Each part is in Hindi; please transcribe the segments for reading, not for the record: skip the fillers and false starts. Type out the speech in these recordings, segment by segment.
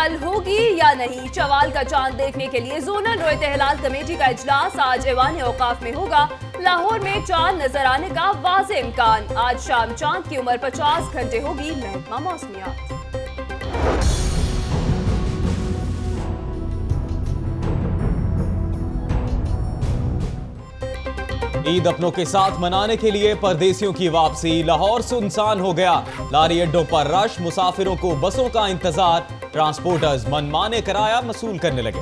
कल होगी या नहीं? शवाल का चांद देखने के लिए जोनल रोयत हिलाल कमेटी का इजलास आज ऐवान औकाफ में होगा। लाहौर में चांद नजर आने का वाज़े इम्कान। आज शाम चांद की उम्र 50 घंटे होगी। महकमा मौसमियात। ईद अपनों के साथ मनाने के लिए परदेसियों की वापसी। लाहौर सुनसान हो गया। लारी अड्डों पर रश, मुसाफिरों को बसों का इंतजार। ट्रांसपोर्टर्स मनमाने किराया वसूल करने लगे।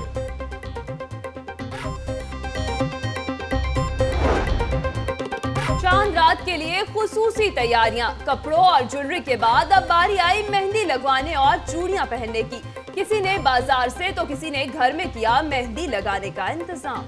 चांद रात के लिए खुसूसी तैयारियां। कपड़ों और ज्वेलरी के बाद अब बारी आई मेहंदी लगवाने और चूड़ियां पहनने की। किसी ने बाजार से तो किसी ने घर में किया मेहंदी लगाने का इंतजाम।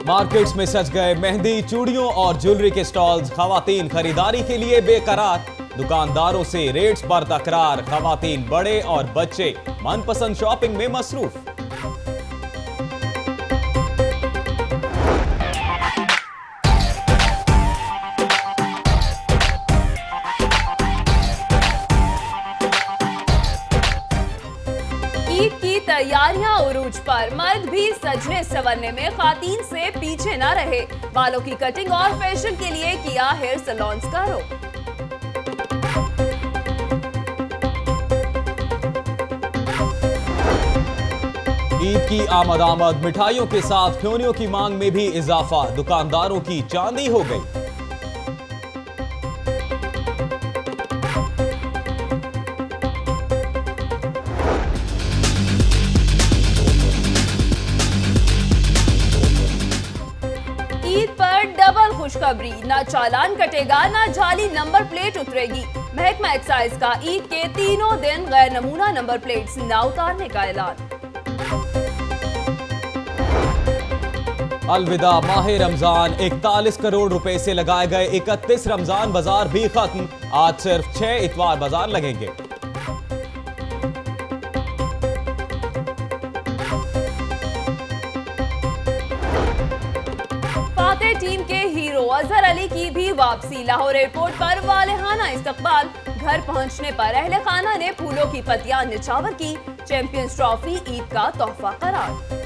मार्केट्स में सज गए मेहंदी, चूड़ियों और ज्वेलरी के स्टॉल्स। खवातीन खरीदारी के लिए बेकरार। दुकानदारों से रेट्स पर तकरार। खवातीन, बड़े और बच्चे मनपसंद शॉपिंग में मसरूफ। ईद की तैयारियां उरूज पर। मर्द भी सजने संवरने में खातीन से पीछे न रहे। बालों की कटिंग और फैशन के लिए किया हेयर सैलून्स का रुख। ईद की आमद मिठाइयों के साथ फ्योनियों की मांग में भी इजाफा। दुकानदारों की चांदी हो गई। ईद पर डबल खुशखबरी। ना चालान कटेगा, ना जाली नंबर प्लेट उतरेगी। महकमा एक्साइज का ईद के तीनों दिन गैर नमूना नंबर प्लेट्स न उतारने का ऐलान। अलविदा माह रमजान। 41 करोड़ रुपए से लगाए गए 31 रमजान बाजार भी खत्म। आज सिर्फ 6 इतवार बाजार लगेंगे। फातेह टीम के हीरो अजहर अली की भी वापसी। लाहौर एयरपोर्ट पर वालेहाना इस्तकबाल। घर पहुंचने पर अहले खाना ने फूलों की पत्तियां निछावर की। चैंपियंस ट्रॉफी ईद का तोहफा करार।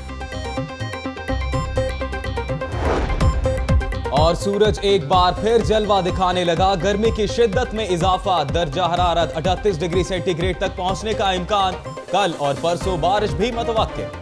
और सूरज एक बार फिर जलवा दिखाने लगा। गर्मी की शिद्दत में इजाफा। दर्जा हरारत 38 डिग्री सेंटीग्रेड तक पहुंचने का इम्कान। कल और परसों बारिश भी मुतवक्किल।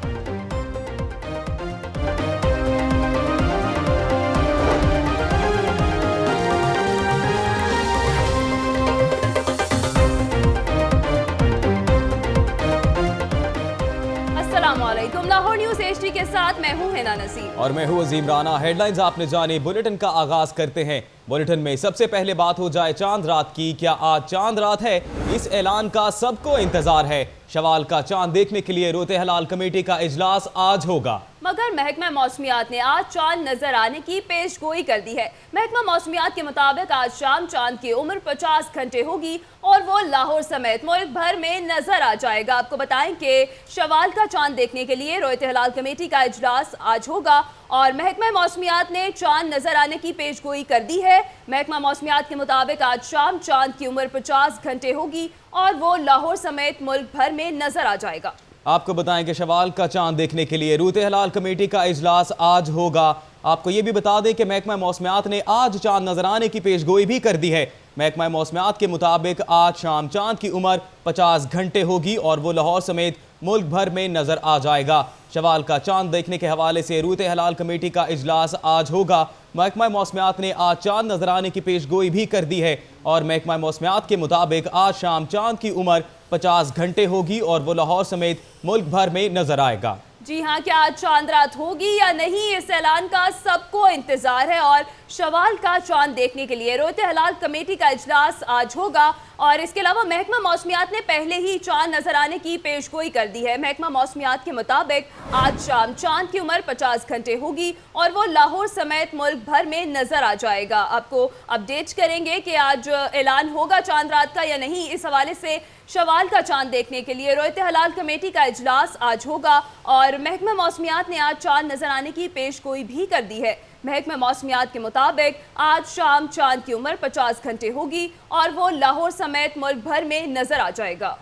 अस्सलामुअलैकुम। लाहौर न्यूज़ एचडी के साथ मैं हूं हिना नसीर और मैं हूं अजीम राना। हेडलाइंस आपने जाने, बुलेटिन का आगाज करते हैं। बुलेटिन में सबसे पहले बात हो जाए चांद रात की। क्या आज चांद रात है? इस ऐलान का सबको इंतजार है। शवाल का चांद देखने के लिए रोयत हिलाल कमेटी का इजलास आज होगा, मगर महकमा मौसमियात ने आज चांद नजर आने की पेशगोई कर दी है। महकमा मौसमियात के मुताबिक आज शाम चांद की उम्र 50 घंटे होगी और वो लाहौर समेत मुल्क भर में नजर आ जाएगा। आपको बताएं कि शवाल का चांद देखने के लिए रोयत हिलाल कमेटी का इजलास आज होगा और महकमा मौसमियात ने चांद नजर आने की पेशगोई कर दी है। महकमा मौसमियात के मुताबिक आज शाम चांद की उम्र 50 घंटे होगी और वो लाहौर समेत मुल्क भर में नजर आ जाएगा। आपको बताएं कि शवाल का चांद देखने के लिए रोयत हिलाल कमेटी का इजलास आज होगा। आपको ये भी बता दें कि महकमा मौसमियात ने आज चांद नजर आने की पेशगोई भी कर दी है। महकमा मौसमियात के मुताबिक आज शाम चांद की उम्र 50 घंटे होगी और वो लाहौर समेत मुल्क भर में नजर आ जाएगा। शवाल का चांद देखने के हवाले से रोयत हिलाल कमेटी का इजलास आज होगा। महकमा मौसमियात ने आज चांद नजर आने की पेशगोई भी कर दी है और महकमा मौसमियात के मुताबिक आज शाम चांद की उम्र 50 घंटे होगी और वो लाहौर समेत मुल्क भर में नजर आएगा। जी हाँ, क्या आज चांद रात होगी या नहीं, इस ऐलान का सबको इंतजार है और शवाल का चांद देखने के लिए रोयत हिलाल कमेटी का इजलास आज होगा। और इसके अलावा महकमा मौसमियात ने पहले ही चांद नजर आने की पेशगोई कर दी है। महकमा मौसमियात के मुताबिक आज शाम चांद की उम्र 50 घंटे होगी और वो लाहौर समेत मुल्क भर में नजर आ जाएगा। आपको अपडेट करेंगे कि आज ऐलान होगा चांद रात का या नहीं। इस हवाले से शवाल का चांद देखने के लिए रोयत हलाल कमेटी का इजलास आज होगा और महकमा मौसमियात ने आज चांद नजर आने की पेशगोई भी कर दी है। महकमा मौसमियात के मुताबिक आज शाम चांद की उम्र 50 घंटे होगी और वो लाहौर समेत मुल्क भर में नजर आ जाएगा।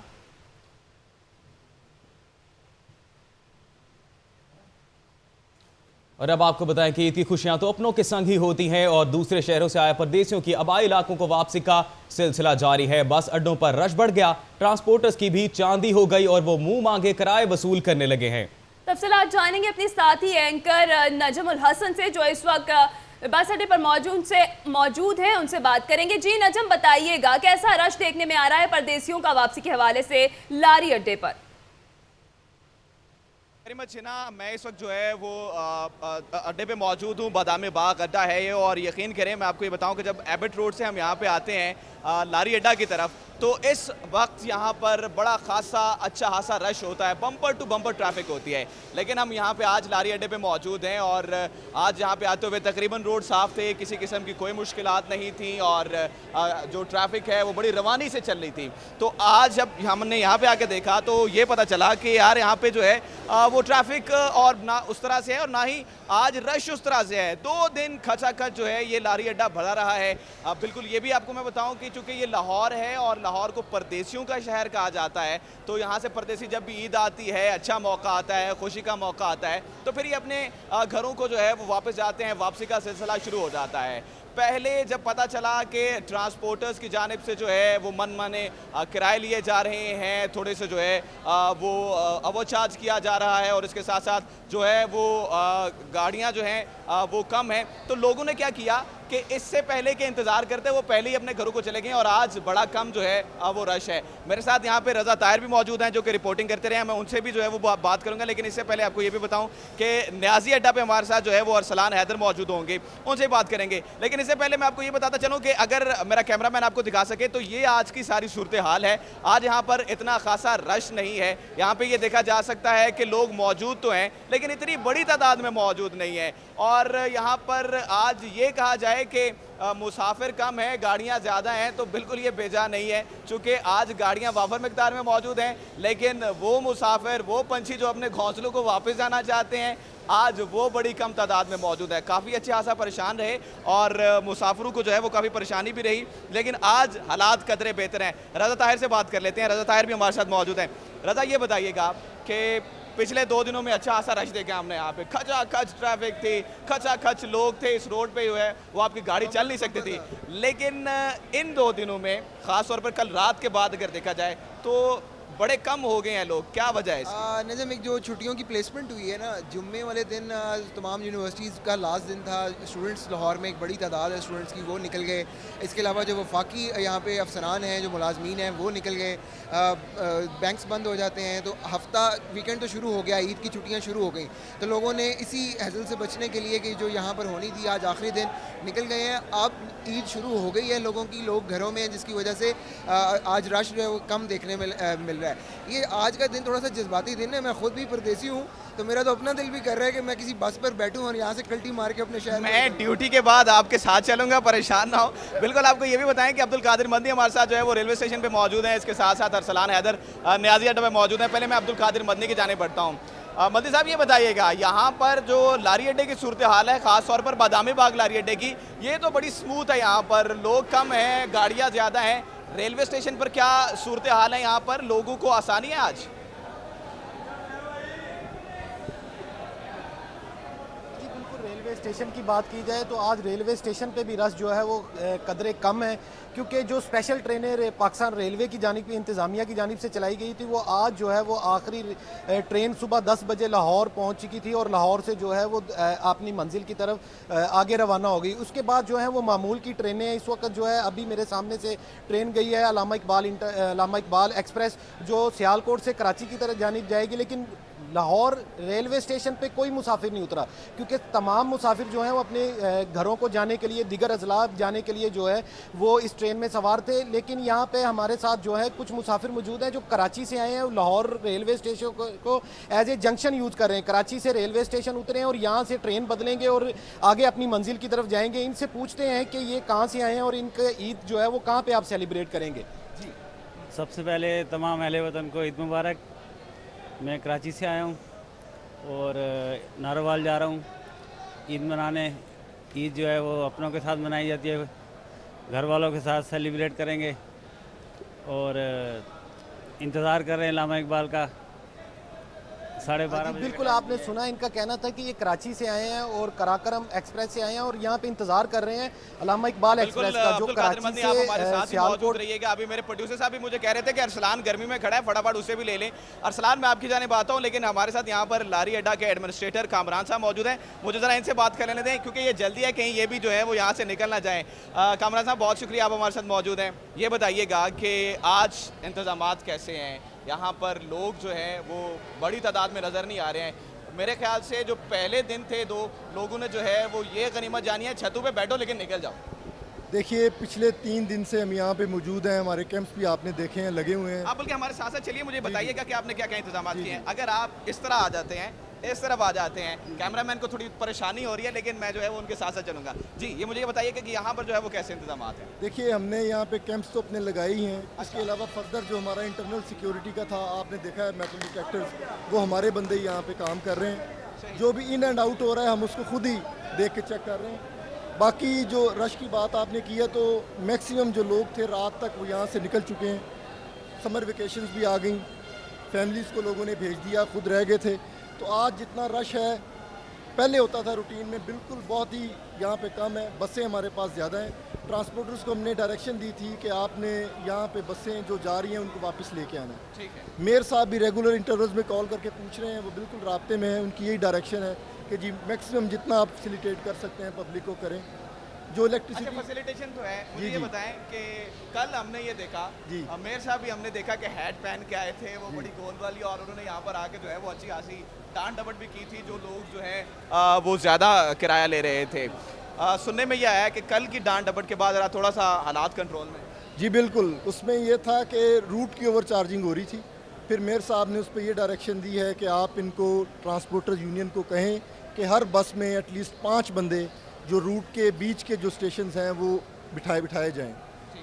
और अब आपको बताएं कि ईद की खुशियां तो अपनों के संग ही होती हैं और दूसरे शहरों से आए परदेशियों की आबाई इलाकों को वापसी का सिलसिला जारी है। बस अड्डों पर रश बढ़ गया, ट्रांसपोर्टर्स की भी चांदी हो गई और वो मुंह मांगे किराए वसूल करने लगे हैं। तफसीलात जानेंगे अपने साथी एंकर नजम उल हसन से, जो इस वक्त बस अड्डे पर मौजूद हैं। उनसे बात करेंगे। जी नजम, बताइएगा कैसा रश देखने में आ रहा है परदेशियों का वापसी के हवाले से लारी अड्डे पर? मैं इस वक्त जो है वो अड्डे पे मौजूद हूँ। बादामी बाग अड्डा है ये, और यकीन करें मैं आपको ये बताऊँ कि जब एबट रोड से हम यहाँ पे आते हैं लारी अड्डा की तरफ, तो इस वक्त यहाँ पर बड़ा खासा अच्छा खासा रश होता है, बम्पर टू बम्पर ट्रैफिक होती है। लेकिन हम यहाँ पे आज लारी अड्डे पे मौजूद हैं और आज यहाँ पे आते हुए तकरीबन रोड साफ थे, किसी किस्म की कोई मुश्किलात नहीं थी और जो ट्रैफिक है वो बड़ी रवानी से चल रही थी। तो आज जब हमने यहाँ पे आके देखा तो ये पता चला कि यार यहाँ पे जो है वो ट्रैफिक और ना उस तरह से है और ना ही आज रश उस तरह से है। 2 दिन खचाखच जो है ये लारी अड्डा भरा रहा है। बिल्कुल ये भी आपको मैं बताऊं कि चूंकि ये लाहौर है और लाहौर को परदेशियों का शहर कहा जाता है, तो यहाँ से परदेसी जब भी ईद आती है, अच्छा मौका आता है, खुशी का मौका आता है, तो फिर ये अपने घरों को जो है वो वापस जाते हैं, वापसी का सिलसिला शुरू हो जाता है। पहले जब पता चला कि ट्रांसपोर्टर्स की जानिब से जो है वो मन माने किराए लिए जा रहे हैं, थोड़े से जो है वो अवो चार्ज किया जा रहा है और इसके साथ साथ जो है वो गाड़ियां जो हैं वो कम हैं, तो लोगों ने क्या किया कि इससे पहले के इंतज़ार करते वो पहले ही अपने घरों को चले गए और आज बड़ा कम जो है वो रश है। मेरे साथ यहाँ पे रज़ा ताहिर भी मौजूद हैं जो कि रिपोर्टिंग करते रहे हैं, मैं उनसे भी जो है वो बात करूँगा। लेकिन इससे पहले आपको ये भी बताऊँ कि न्याजी अड्डा पे हमारे साथ जो है वो अरसलान हैदर मौजूद होंगे, उनसे बात करेंगे। लेकिन इससे पहले मैं आपको ये बताता चलूँ कि अगर मेरा कैमरामैन आपको दिखा सके तो ये आज की सारी सूरत हाल है। आज यहाँ पर इतना खासा रश नहीं है, यहाँ पर यह देखा जा सकता है कि लोग मौजूद तो हैं लेकिन इतनी बड़ी तादाद में मौजूद नहीं है। और यहाँ पर आज ये कहा जाए कि मुसाफिर कम है, गाड़ियाँ ज़्यादा हैं, तो बिल्कुल ये बेजा नहीं है, चूँकि आज गाड़ियाँ वाफर मिकदार में मौजूद हैं। लेकिन वो मुसाफिर, वो पंछी जो अपने घोंसलों को वापस जाना चाहते हैं, आज वो बड़ी कम तादाद में मौजूद है। काफ़ी अच्छे खासा परेशान रहे और मुसाफिरों को जो है वो काफ़ी परेशानी भी रही, लेकिन आज हालात कदरे बेहतर हैं। रज़ा ताहिर से बात कर लेते हैं। रज़ा ताहिर भी हमारे साथ मौजूद हैं। रज़ा, ये बताइएगा कि पिछले 2 दिनों में अच्छा खासा रश देखा हमने, यहाँ पे खचा खच ट्रैफिक थी, खचा खच लोग थे, इस रोड पे जो है वो आपकी गाड़ी चल नहीं सकती थी। लेकिन इन 2 दिनों में ख़ास तौर पर कल रात के बाद अगर देखा जाए तो बड़े कम हो गए हैं लोग, क्या वजह है इसकी? नज़म, एक जो छुट्टियों की प्लेसमेंट हुई है ना, जुम्मे वाले दिन तमाम यूनिवर्सिटीज़ का लास्ट दिन था। स्टूडेंट्स लाहौर में एक बड़ी तादाद है स्टूडेंट्स की, वो निकल गए। इसके अलावा जो वफाकी यहाँ पे अफसरान हैं, जो मुलाजमीन हैं, वो निकल गए। बैंक्स बंद हो जाते हैं तो हफ्ता वीकेंड तो शुरू हो गया, ईद की छुट्टियाँ शुरू हो गई, तो लोगों ने इसी हज़ल से बचने के लिए कि जो यहाँ पर होनी थी आज आखिरी दिन निकल गए हैं। अब ईद शुरू हो गई है लोगों की, लोग घरों में हैं, जिसकी वजह से आज रश जो है वो कम देखने में मिल रहा है। ये आज का दिन थोड़ा सा जज्बाती दिन है। मैं खुद भी परदेसी हूँ, तो मेरा तो अपना दिल भी कर रहा है कि मैं किसी बस पर बैठूं और यहाँ से कल्टी मार के अपने शहर मैं ड्यूटी के बाद आपके साथ चलूंगा, परेशान ना हो। बिल्कुल, आपको ये भी बताएं कि अब्दुल कादिर मदनी हमारे साथ जो है वो रेलवे स्टेशन पे मौजूद हैं, इसके साथ साथ अरसलान हैदर न्याजी अड्डा पे मौजूद हैं। पहले मैं अब्दुल कादिर मदनी की जाने बढ़ता हूँ। मदनी साहब, ये बताइएगा यहाँ पर जो लारी अड्डे की सूरत हाल है, ख़ास तौर पर बादामी बाग लारी अड्डे की, ये तो बड़ी स्मूथ है, यहाँ पर लोग कम हैं, गाड़ियाँ ज़्यादा हैं। रेलवे स्टेशन पर क्या सूरत हाल है, यहाँ पर लोगों को आसानी है आज? रेलवे स्टेशन की बात की जाए तो आज रेलवे स्टेशन पे भी रश जो है वो कदरे कम है, क्योंकि जो स्पेशल ट्रेनें पाकिस्तान रेलवे की जानिब इंतज़ामिया की जानिब से चलाई गई थी, वो आज जो है वो आखिरी ट्रेन सुबह 10 बजे लाहौर पहुंच चुकी थी और लाहौर से जो है वो अपनी मंजिल की तरफ आगे रवाना हो गई। उसके बाद जो है वो मामूल की ट्रेनें इस वक्त जो है, अभी मेरे सामने से ट्रेन गई है अल्लामा इकबाल एक्सप्रेस, जो सियालकोट से कराची की तरफ जानिब जाएगी। लेकिन लाहौर रेलवे स्टेशन पे कोई मुसाफिर नहीं उतरा, क्योंकि तमाम मुसाफिर जो हैं वो अपने घरों को जाने के लिए, दिगर अजला जाने के लिए जो है वो इस ट्रेन में सवार थे। लेकिन यहाँ पे हमारे साथ जो है कुछ मुसाफिर मौजूद हैं जो कराची से आए हैं, लाहौर रेलवे स्टेशन को एज ए जंक्शन यूज़ कर रहे हैं। कराची से रेलवे स्टेशन उतरे हैं और यहाँ से ट्रेन बदलेंगे और आगे अपनी मंजिल की तरफ जाएंगे। इनसे पूछते हैं कि ये कहाँ से आए हैं और इनका ईद जो है वो कहाँ पर आप सेलिब्रेट करेंगे। जी सबसे पहले तमाम अहले वतन को ईद मुबारक। मैं कराची से आया हूँ और नारोवाल जा रहा हूँ ईद मनाने। ईद जो है वो अपनों के साथ मनाई जाती है, घर वालों के साथ सेलिब्रेट करेंगे और इंतज़ार कर रहे हैं अल्लामा इकबाल का 12:30 बजे। बिल्कुल, आपने सुना इनका कहना था कि ये कराची से आए हैं और कराकरम एक्सप्रेस से आए हैं और यहाँ पे इंतजार कर रहे हैं अल्लामा इकबाल एक्सप्रेस का, जो कराची आप हमारे से साथ ही मौजूद सियालकोट। रहिएगा। अभी मेरे प्रोड्यूसर साहब भी मुझे कह रहे थे कि अरसलान गर्मी में खड़ा है, फटाफट उसे भी ले लें। अरसलान, मैं आपकी जानिब आता हूँ, लेकिन हमारे साथ यहाँ पर लारी अड्डा के एडमिनिस्ट्रेटर कामरान साहब मौजूद हैं। मुझे ज़रा इनसे बात कर लेने दें, क्योंकि ये जल्दी है, कहीं ये भी जो है वो यहाँ से निकल ना जाए। कामरान साहब, बहुत शुक्रिया, आप हमारे साथ मौजूद हैं। ये बताइएगा कि आज इंतज़ामात कैसे हैं यहाँ पर? लोग जो है वो बड़ी तादाद में नज़र नहीं आ रहे हैं। मेरे ख्याल से जो पहले दिन थे, 2 लोगों ने जो है वो ये गनीमत जानी है, छतों पे बैठो लेकिन निकल जाओ। देखिए, पिछले 3 दिन से हम यहाँ पे मौजूद हैं। हमारे कैंप्स भी आपने देखे हैं, लगे हुए हैं। आप बल्कि हमारे साथ साथ चलिए, मुझे बताइएगा कि आपने क्या क्या इंतजाम किए हैं। अगर आप इस तरह आ जाते हैं, इस तरफ आ जाते हैं, कैमरामैन को थोड़ी परेशानी हो रही है, लेकिन मैं जो है वो उनके साथ साथ चलूँगा। जी, ये मुझे बताइए कि यहाँ पर जो है वो कैसे इंतजाम हैं? देखिए, हमने यहाँ पे कैंप्स तो अपने लगाए ही हैं। इसके अलावा फर्दर जो हमारा इंटरनल सिक्योरिटी का था, आपने देखा है मेटल डिटेक्टर्स, वो हमारे बंदे यहाँ पे काम कर रहे हैं। जो भी इन एंड आउट हो रहा है हम उसको खुद ही देख के चेक कर रहे हैं। बाकी जो रश की बात आपने की है, तो मैक्सिमम जो लोग थे रात तक वो यहाँ से निकल चुके हैं। समर वेकेशंस भी आ गई, फैमिलीज़ को लोगों ने भेज दिया, खुद रह गए थे। तो आज जितना रश है, पहले होता था रूटीन में, बिल्कुल बहुत ही यहाँ पे कम है। बसें हमारे पास ज़्यादा हैं। ट्रांसपोर्टर्स को हमने डायरेक्शन दी थी कि आपने यहाँ पे बसें जो जा रही हैं उनको वापस लेके आना है। ठीक है। मेयर साहब भी रेगुलर इंटरवल्स में कॉल करके पूछ रहे हैं, वो बिल्कुल राब्ते में हैं। उनकी यही डायरेक्शन है कि जी मैक्सिमम जितना आप फैसिलिटेट कर सकते हैं पब्लिक को करें। जो इलेक्ट्रिसिटी फैसिलिटेशन तो है, मुझे जी, ये जी। बताएं कि कल हमने ये देखा, जी। मेयर साहब भी हमने देखा कि हैट पहन के आए थे, वो बड़ी गोल वाली, और उन्होंने यहाँ पर आके जो है वो अच्छी खासी डांट डपट भी की थी। जो लोग जो है वो ज़्यादा किराया ले रहे थे। सुनने में यह आया कि कल की डांट डपट के बाद थोड़ा सा हालात कंट्रोल में। जी बिल्कुल, उसमें ये था कि रूट की ओवर चार्जिंग हो रही थी। फिर मेयर साहब ने उस पर ये डायरेक्शन दी है कि आप इनको ट्रांसपोर्टर्स यूनियन को कहें कि हर बस में एटलीस्ट 5 बंदे जो रूट के बीच के जो स्टेशंस हैं वो बिठाए जाएं।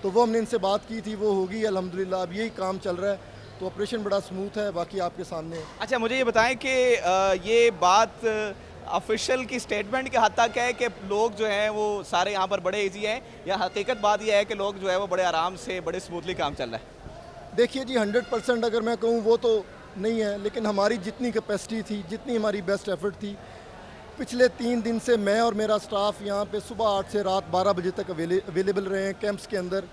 तो वो हमने इनसे बात की थी, वो होगी अल्हम्दुलिल्लाह। अब यही काम चल रहा है, तो ऑपरेशन बड़ा स्मूथ है। बाकी आपके सामने। अच्छा, मुझे ये बताएं कि ये बात ऑफिशियल की स्टेटमेंट के हद तक है कि लोग जो हैं वो सारे यहाँ पर बड़े इजी हैं, या हकीकत बात यह है कि लोग जो है वो बड़े आराम से, बड़े स्मूथली काम चल रहा है? देखिए जी, 100% अगर मैं कहूँ वो तो नहीं है, लेकिन हमारी जितनी कैपेसिटी थी, जितनी हमारी बेस्ट एफर्ट थी, पिछले 3 दिन से मैं और मेरा स्टाफ यहाँ पे सुबह 8 से रात 12 बजे तक अवेलेबल रहे हैं कैंप्स के अंदर।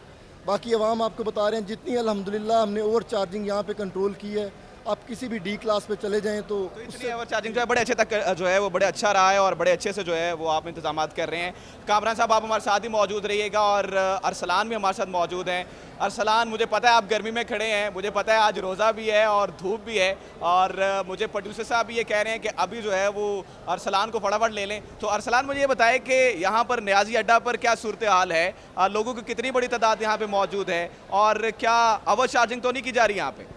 बाकी अवाम आपको बता रहे हैं, जितनी अल्हम्दुलिल्लाह हमने ओवर चार्जिंग यहाँ पे कंट्रोल की है। आप किसी भी डी क्लास पे चले जाएं तो इतनी ओवर चार्जिंग जो है बड़े अच्छे तक जो है वो बड़े अच्छा रहा है, और बड़े अच्छे से जो है वो आप इंतजाम कर रहे हैं। कामरान साहब, आप हमारे साथ ही मौजूद रहिएगा, और अरसलान भी हमारे साथ मौजूद हैं। अरसलान, मुझे पता है आप गर्मी में खड़े हैं, मुझे पता है आज रोज़ा भी है और धूप भी है, और मुझे प्रोड्यूसर साहब भी ये कह रहे हैं कि अभी जो है वो अरसलान को फटाफट ले लें। तो अरसलान, मुझे ये बताएं कि यहाँ पर न्याजी अड्डा पर क्या सूरत हाल है? लोगों की कितनी बड़ी तादाद यहाँ पे मौजूद है, और क्या ओवर चार्जिंग तो नहीं की जा रही यहाँ पे?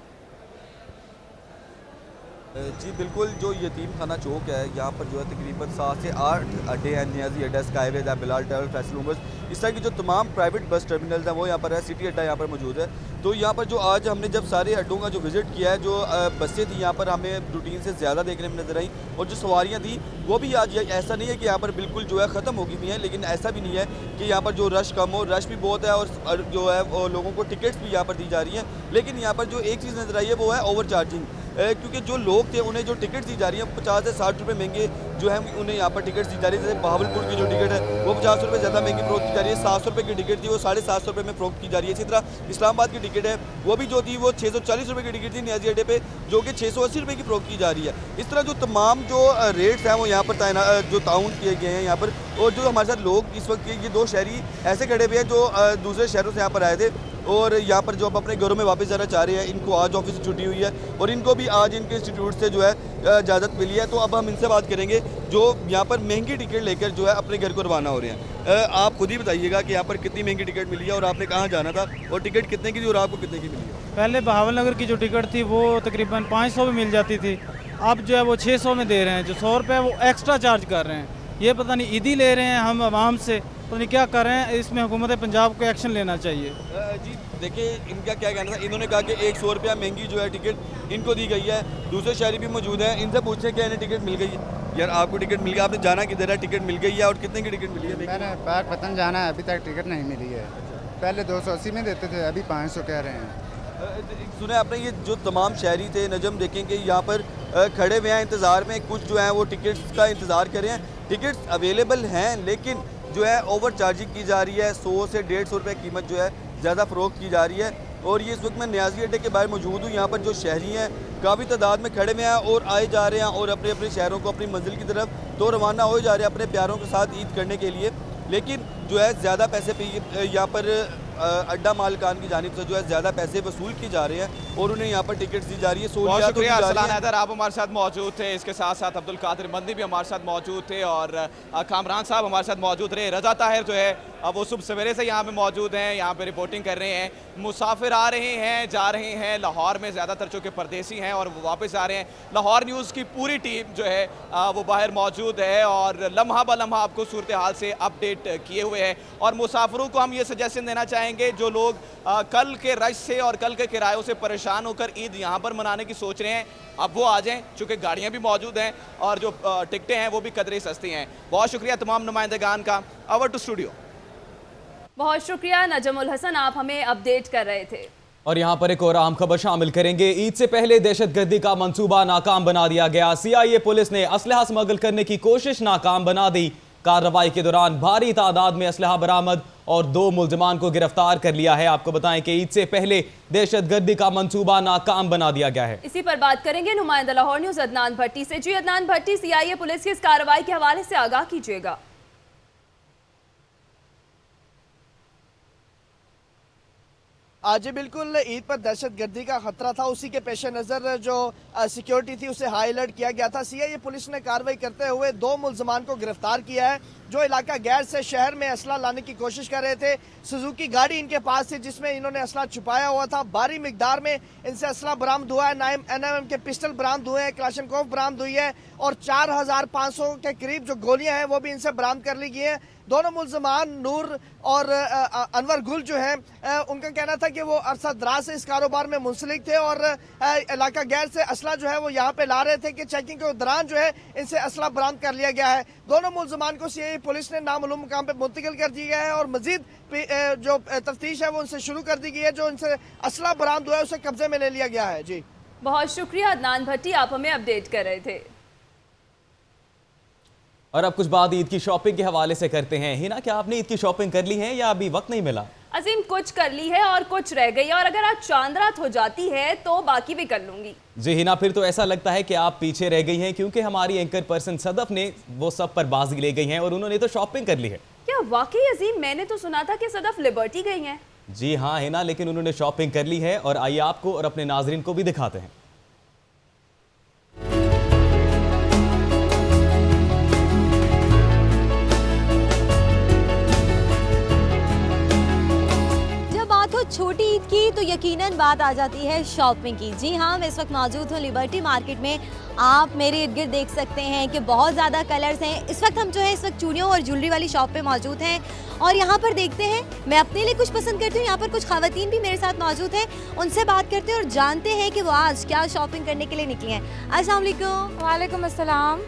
जी बिल्कुल, जो यतीम खाना चौक है यहाँ पर जो है तकरीबन 7 से 8 अड्डे हैं। नियाजी अड्डा, स्काईवेज है, बिलाल ट्रैवल, फैसल उमर्स, इस तरह की जो तमाम प्राइवेट बस टर्मिनल्स हैं वो यहाँ पर है। सिटी अड्डा यहाँ पर मौजूद है। तो यहाँ पर जो आज हमने जब सारे अड्डों का जो विज़िट किया है, जो बसें थी यहाँ पर हमें रूटीन से ज़्यादा देखने में नजर आई, और जो सवारियाँ थी वो भी आज ऐसा नहीं है कि यहाँ पर बिल्कुल जो है ख़त्म हो गई हुई हैं, लेकिन ऐसा भी नहीं है कि यहाँ पर जो रश कम हो, रश भी बहुत है, और जो है लोगों को टिकट्स भी यहाँ पर दी जा रही हैं। लेकिन यहाँ पर जो एक चीज़ नजर आई है वो है ओवर चार्जिंग, क्योंकि जो लोग थे उन्हें जो टिकट दी जा रही है 50 से 60 रुपये महंगे जो है उन्हें यहाँ पर टिकट दी जा रही है। जैसे बहावलपुर की जो टिकट है वो 50 रुपये ज़्यादा महंगी फ़रोख्त की जा रही है। 700 रुपये की टिकट थी वो 750 रुपये में फ़रोख्त की जा रही है। इसी तरह इस्लामाबाद की टिकट है वो भी जो थी वो 640 रुपये की टिकट थी न्याजी अड्डे पे, जो कि 680 रुपये की फ़रोख्त की जा रही है। इस तरह जो तमाम जो रेट्स हैं वो यहाँ पर जो ताउन किए गए हैं यहाँ पर। और जो हमारे साथ लोग इस वक्त ये 2 शहरी ऐसे खड़े हुए हैं जो दूसरे शहरों से यहाँ पर आए थे, और यहाँ पर जो अपने घरों में वापस जाना चाह रहे हैं। इनको आज ऑफिस से छुट्टी हुई है और इनको भी आज इनके इंस्टीट्यूट से जो है इजाज़त मिली है। तो अब हम इनसे बात करेंगे जो यहाँ पर महंगी टिकट लेकर जो है अपने घर को रवाना हो रहे हैं। आप खुद ही बताइएगा कि यहाँ पर कितनी महंगी टिकट मिली है, और आपने कहाँ जाना था, और टिकट कितने की थी और आपको कितने की मिली है? पहले बहावल नगर की जो टिकट थी वो तकरीबन 500 में मिल जाती थी, अब जो है वो 600 में दे रहे हैं। जो 100 रुपये वो एक्स्ट्रा चार्ज कर रहे हैं। ये पता नहीं ईदी ले रहे हैं हम आवाम से, पता नहीं क्या कर रहे हैं। इसमें हुकूमत पंजाब को एक्शन लेना चाहिए। जी देखिए इनका क्या कहना था, इन्होंने कहा कि 100 रुपया महंगी जो है टिकट इनको दी गई है। दूसरे शहरी भी मौजूद हैं, इनसे पूछते हैं कि इन्हें टिकट मिल गई है। यार आपको टिकट मिल गई, आपने जाना किधर है, टिकट मिल गई है और कितने की टिकट मिली है? मैंने पाकपतन जाना है, अभी तक टिकट नहीं मिली है। पहले 280 में देते थे, अभी 500 कह रहे हैं। सुने आपने, ये जो तमाम शहरी थे नजम देखें कि यहाँ पर खड़े हुए हैं इंतज़ार में, कुछ जो है वो टिकट्स का इंतज़ार कर रहे हैं। टिकट्स अवेलेबल हैं लेकिन जो है ओवर चार्जिंग की जा रही है, 100 से 150 रुपये कीमत जो है ज़्यादा फ़रोख्त की जा रही है। और ये इस वक्त मैं न्याजी अड्डे के बाहर मौजूद हूँ। यहाँ पर जो शहरी हैं काफ़ी तादाद में खड़े हुए हैं और आए जा रहे हैं और अपने अपने शहरों को अपनी मंजिल की तरफ तो रवाना हो जा रहे हैं अपने प्यारों के साथ ईद करने के लिए। लेकिन जो है ज़्यादा पैसे पे यहाँ पर अड्डा मालिकान की जानिब से जो है ज़्यादा पैसे वसूल किए जा रहे हैं और उन्हें यहाँ पर टिकट्स दी जा रही है। बहुत शुक्रिया अरसलान हैदर, आप हमारे साथ मौजूद थे। इसके साथ साथ अब्दुल कादिर मंदी भी हमारे साथ मौजूद थे और कामरान साहब हमारे साथ मौजूद रहे। रजा ताहिर जो है वो सुबह सवेरे से यहाँ पे मौजूद हैं, यहाँ पे रिपोर्टिंग कर रहे हैं। मुसाफिर आ रहे हैं, जा रहे हैं। लाहौर में ज़्यादातर चूँकि परदेसी हैं और वो वापस आ रहे हैं। लाहौर न्यूज़ की पूरी टीम जो है वो बाहर मौजूद है और लम्हा ब लम्हा आपको सूरत हाल से अपडेट किए हुए हैं। और मुसाफिरों को हम ये सजेशन देना चाहेंगे जो लोग कल के रश से और कल के किरायों से परेशान होकर ईद यहाँ पर मनाने की सोच रहे हैं, अब वो आ जाएं, चूँकि गाड़ियाँ भी मौजूद हैं और जो टिकटें हैं वो भी कदरे सस्ती हैं। बहुत शुक्रिया तमाम नुमाइंदगान का। Over to studio. बहुत शुक्रिया नजमुल हसन, आप हमें अपडेट कर रहे थे। और यहाँ पर एक और अहम खबर शामिल करेंगे। ईद से पहले दहशतगर्दी का मंसूबा नाकाम बना दिया गया। CIA पुलिस ने असलहा स्मगल करने की कोशिश नाकाम बना दी। कार्रवाई के दौरान भारी तादाद में असलहा बरामद और 2 मुल्जिमान को गिरफ्तार कर लिया है। आपको बताएं कि ईद से पहले दहशतगर्दी का मंसूबा नाकाम बना दिया गया है। इसी पर बात करेंगे नुमाइंदा लाहौर न्यूज़ अदनान भट्टी से। जी अदनान भट्टी, CIA पुलिस की इस कार्रवाई के हवाले से आगाह कीजिएगा। आज बिल्कुल ईद पर दहशतगर्दी का खतरा था, उसी के पेश नज़र जो सिक्योरिटी थी उसे हाई अलर्ट किया गया था। CIA पुलिस ने कार्रवाई करते हुए 2 मुल्ज़मान को गिरफ्तार किया है जो इलाका गैर से शहर में असला लाने की कोशिश कर रहे थे। सुजुकी गाड़ी इनके पास थी जिसमें इन्होंने असला छुपाया हुआ था। भारी मिकदार में इनसे असला बरामद हुआ है। 9 NMM के पिस्टल बरामद हुए हैं, क्लाशनकोव बरामद हुई है और 4500 के करीब जो गोलियां हैं वो भी इनसे बरामद कर ली गई हैं। दोनों मुल्ज़मान नूर और अनवर गुल जो है उनका कहना था कि वो अरसा दराज से इस कारोबार में मुंसलिक थे और इलाका गैर से असला जो है वो यहाँ पे ला रहे थे कि चेकिंग के दौरान जो है इनसे असला बरामद कर लिया गया है। दोनों मुल्ज़मान को CIA पुलिस ने नामालूम मुकाम पे मुंतकिल कर दिया है और मजीद जो तफ्तीश है वो उनसे शुरू कर दी गई है। जो इनसे असला बरामद हुआ है उसे कब्जे में ले लिया गया है। जी बहुत शुक्रिया अदनान भट्टी, आप हमें अपडेट कर रहे थे। और अब कुछ बात ईद की शॉपिंग के हवाले से करते हैं। हिना, क्या आपने ईद की शॉपिंग कर ली है या अभी वक्त नहीं मिला? अजीम, कुछ कर ली है और कुछ रह गई है और अगर आज चांद रात हो जाती है तो बाकी भी कर लूंगी। जी हिना, फिर तो ऐसा लगता है कि आप पीछे रह गई हैं क्योंकि हमारी एंकर पर्सन सदफ ने वो सब पर बाजी ले गई हैं और उन्होंने तो शॉपिंग कर ली है। क्या वाकई अजीम? मैंने तो सुना था कि सदफ लिबर्टी गई हैं। जी हाँ हिना, लेकिन उन्होंने शॉपिंग कर ली है और आइए आपको और अपने नाजरीन को भी दिखाते हैं। छोटी ईद की तो यकीनन बात आ जाती है शॉपिंग की। जी हाँ, मैं इस वक्त मौजूद हूँ लिबर्टी मार्केट में। आप मेरे इर्द गिर्द देख सकते हैं कि बहुत ज़्यादा कलर्स हैं। इस वक्त हम जो है इस वक्त चूड़ियों और ज्वेलरी वाली शॉप पे मौजूद हैं और यहाँ पर देखते हैं, मैं अपने लिए कुछ पसंद करती हूँ। यहाँ पर कुछ ख़वातीन भी मेरे साथ मौजूद हैं, उनसे बात करते हैं और जानते हैं कि वो आज क्या शॉपिंग करने के लिए निकली हैं। अस्सलाम वालेकुम। वालेकुम अस्सलाम।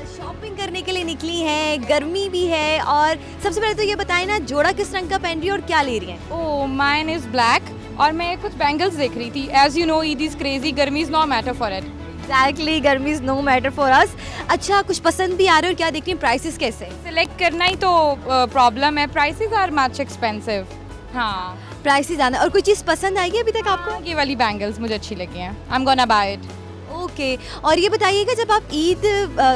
शॉपिंग करने के लिए निकली हैं, गर्मी भी है और सबसे पहले तो ये बताएं ना, जोड़ा किस रंग का पहन रही है और क्या ले रही हैं? ओह, माइन इज़ ब्लैक और मैं कुछ बैंगल्स देख रही थी। As you know Eid is crazy, गर्मी is no matter for it. Exactly, गर्मी is no matter for us. अच्छा, कुछ पसंद भी आ रहे हो और क्या देख रही हैं? प्राइसेस कैसे? सिलेक्ट करना ही तो प्रॉब्लम है, प्राइसेस आर मच एक्सपेंसिव। हाँ, प्राइसेस ज़्यादा। और कोई चीज़ पसंद आएगी अभी तक आपको? ये वाली बैंगल्स मुझे अच्छी लगी हैं, I am gonna buy it. Okay और ये बताइएगा, जब आप ईद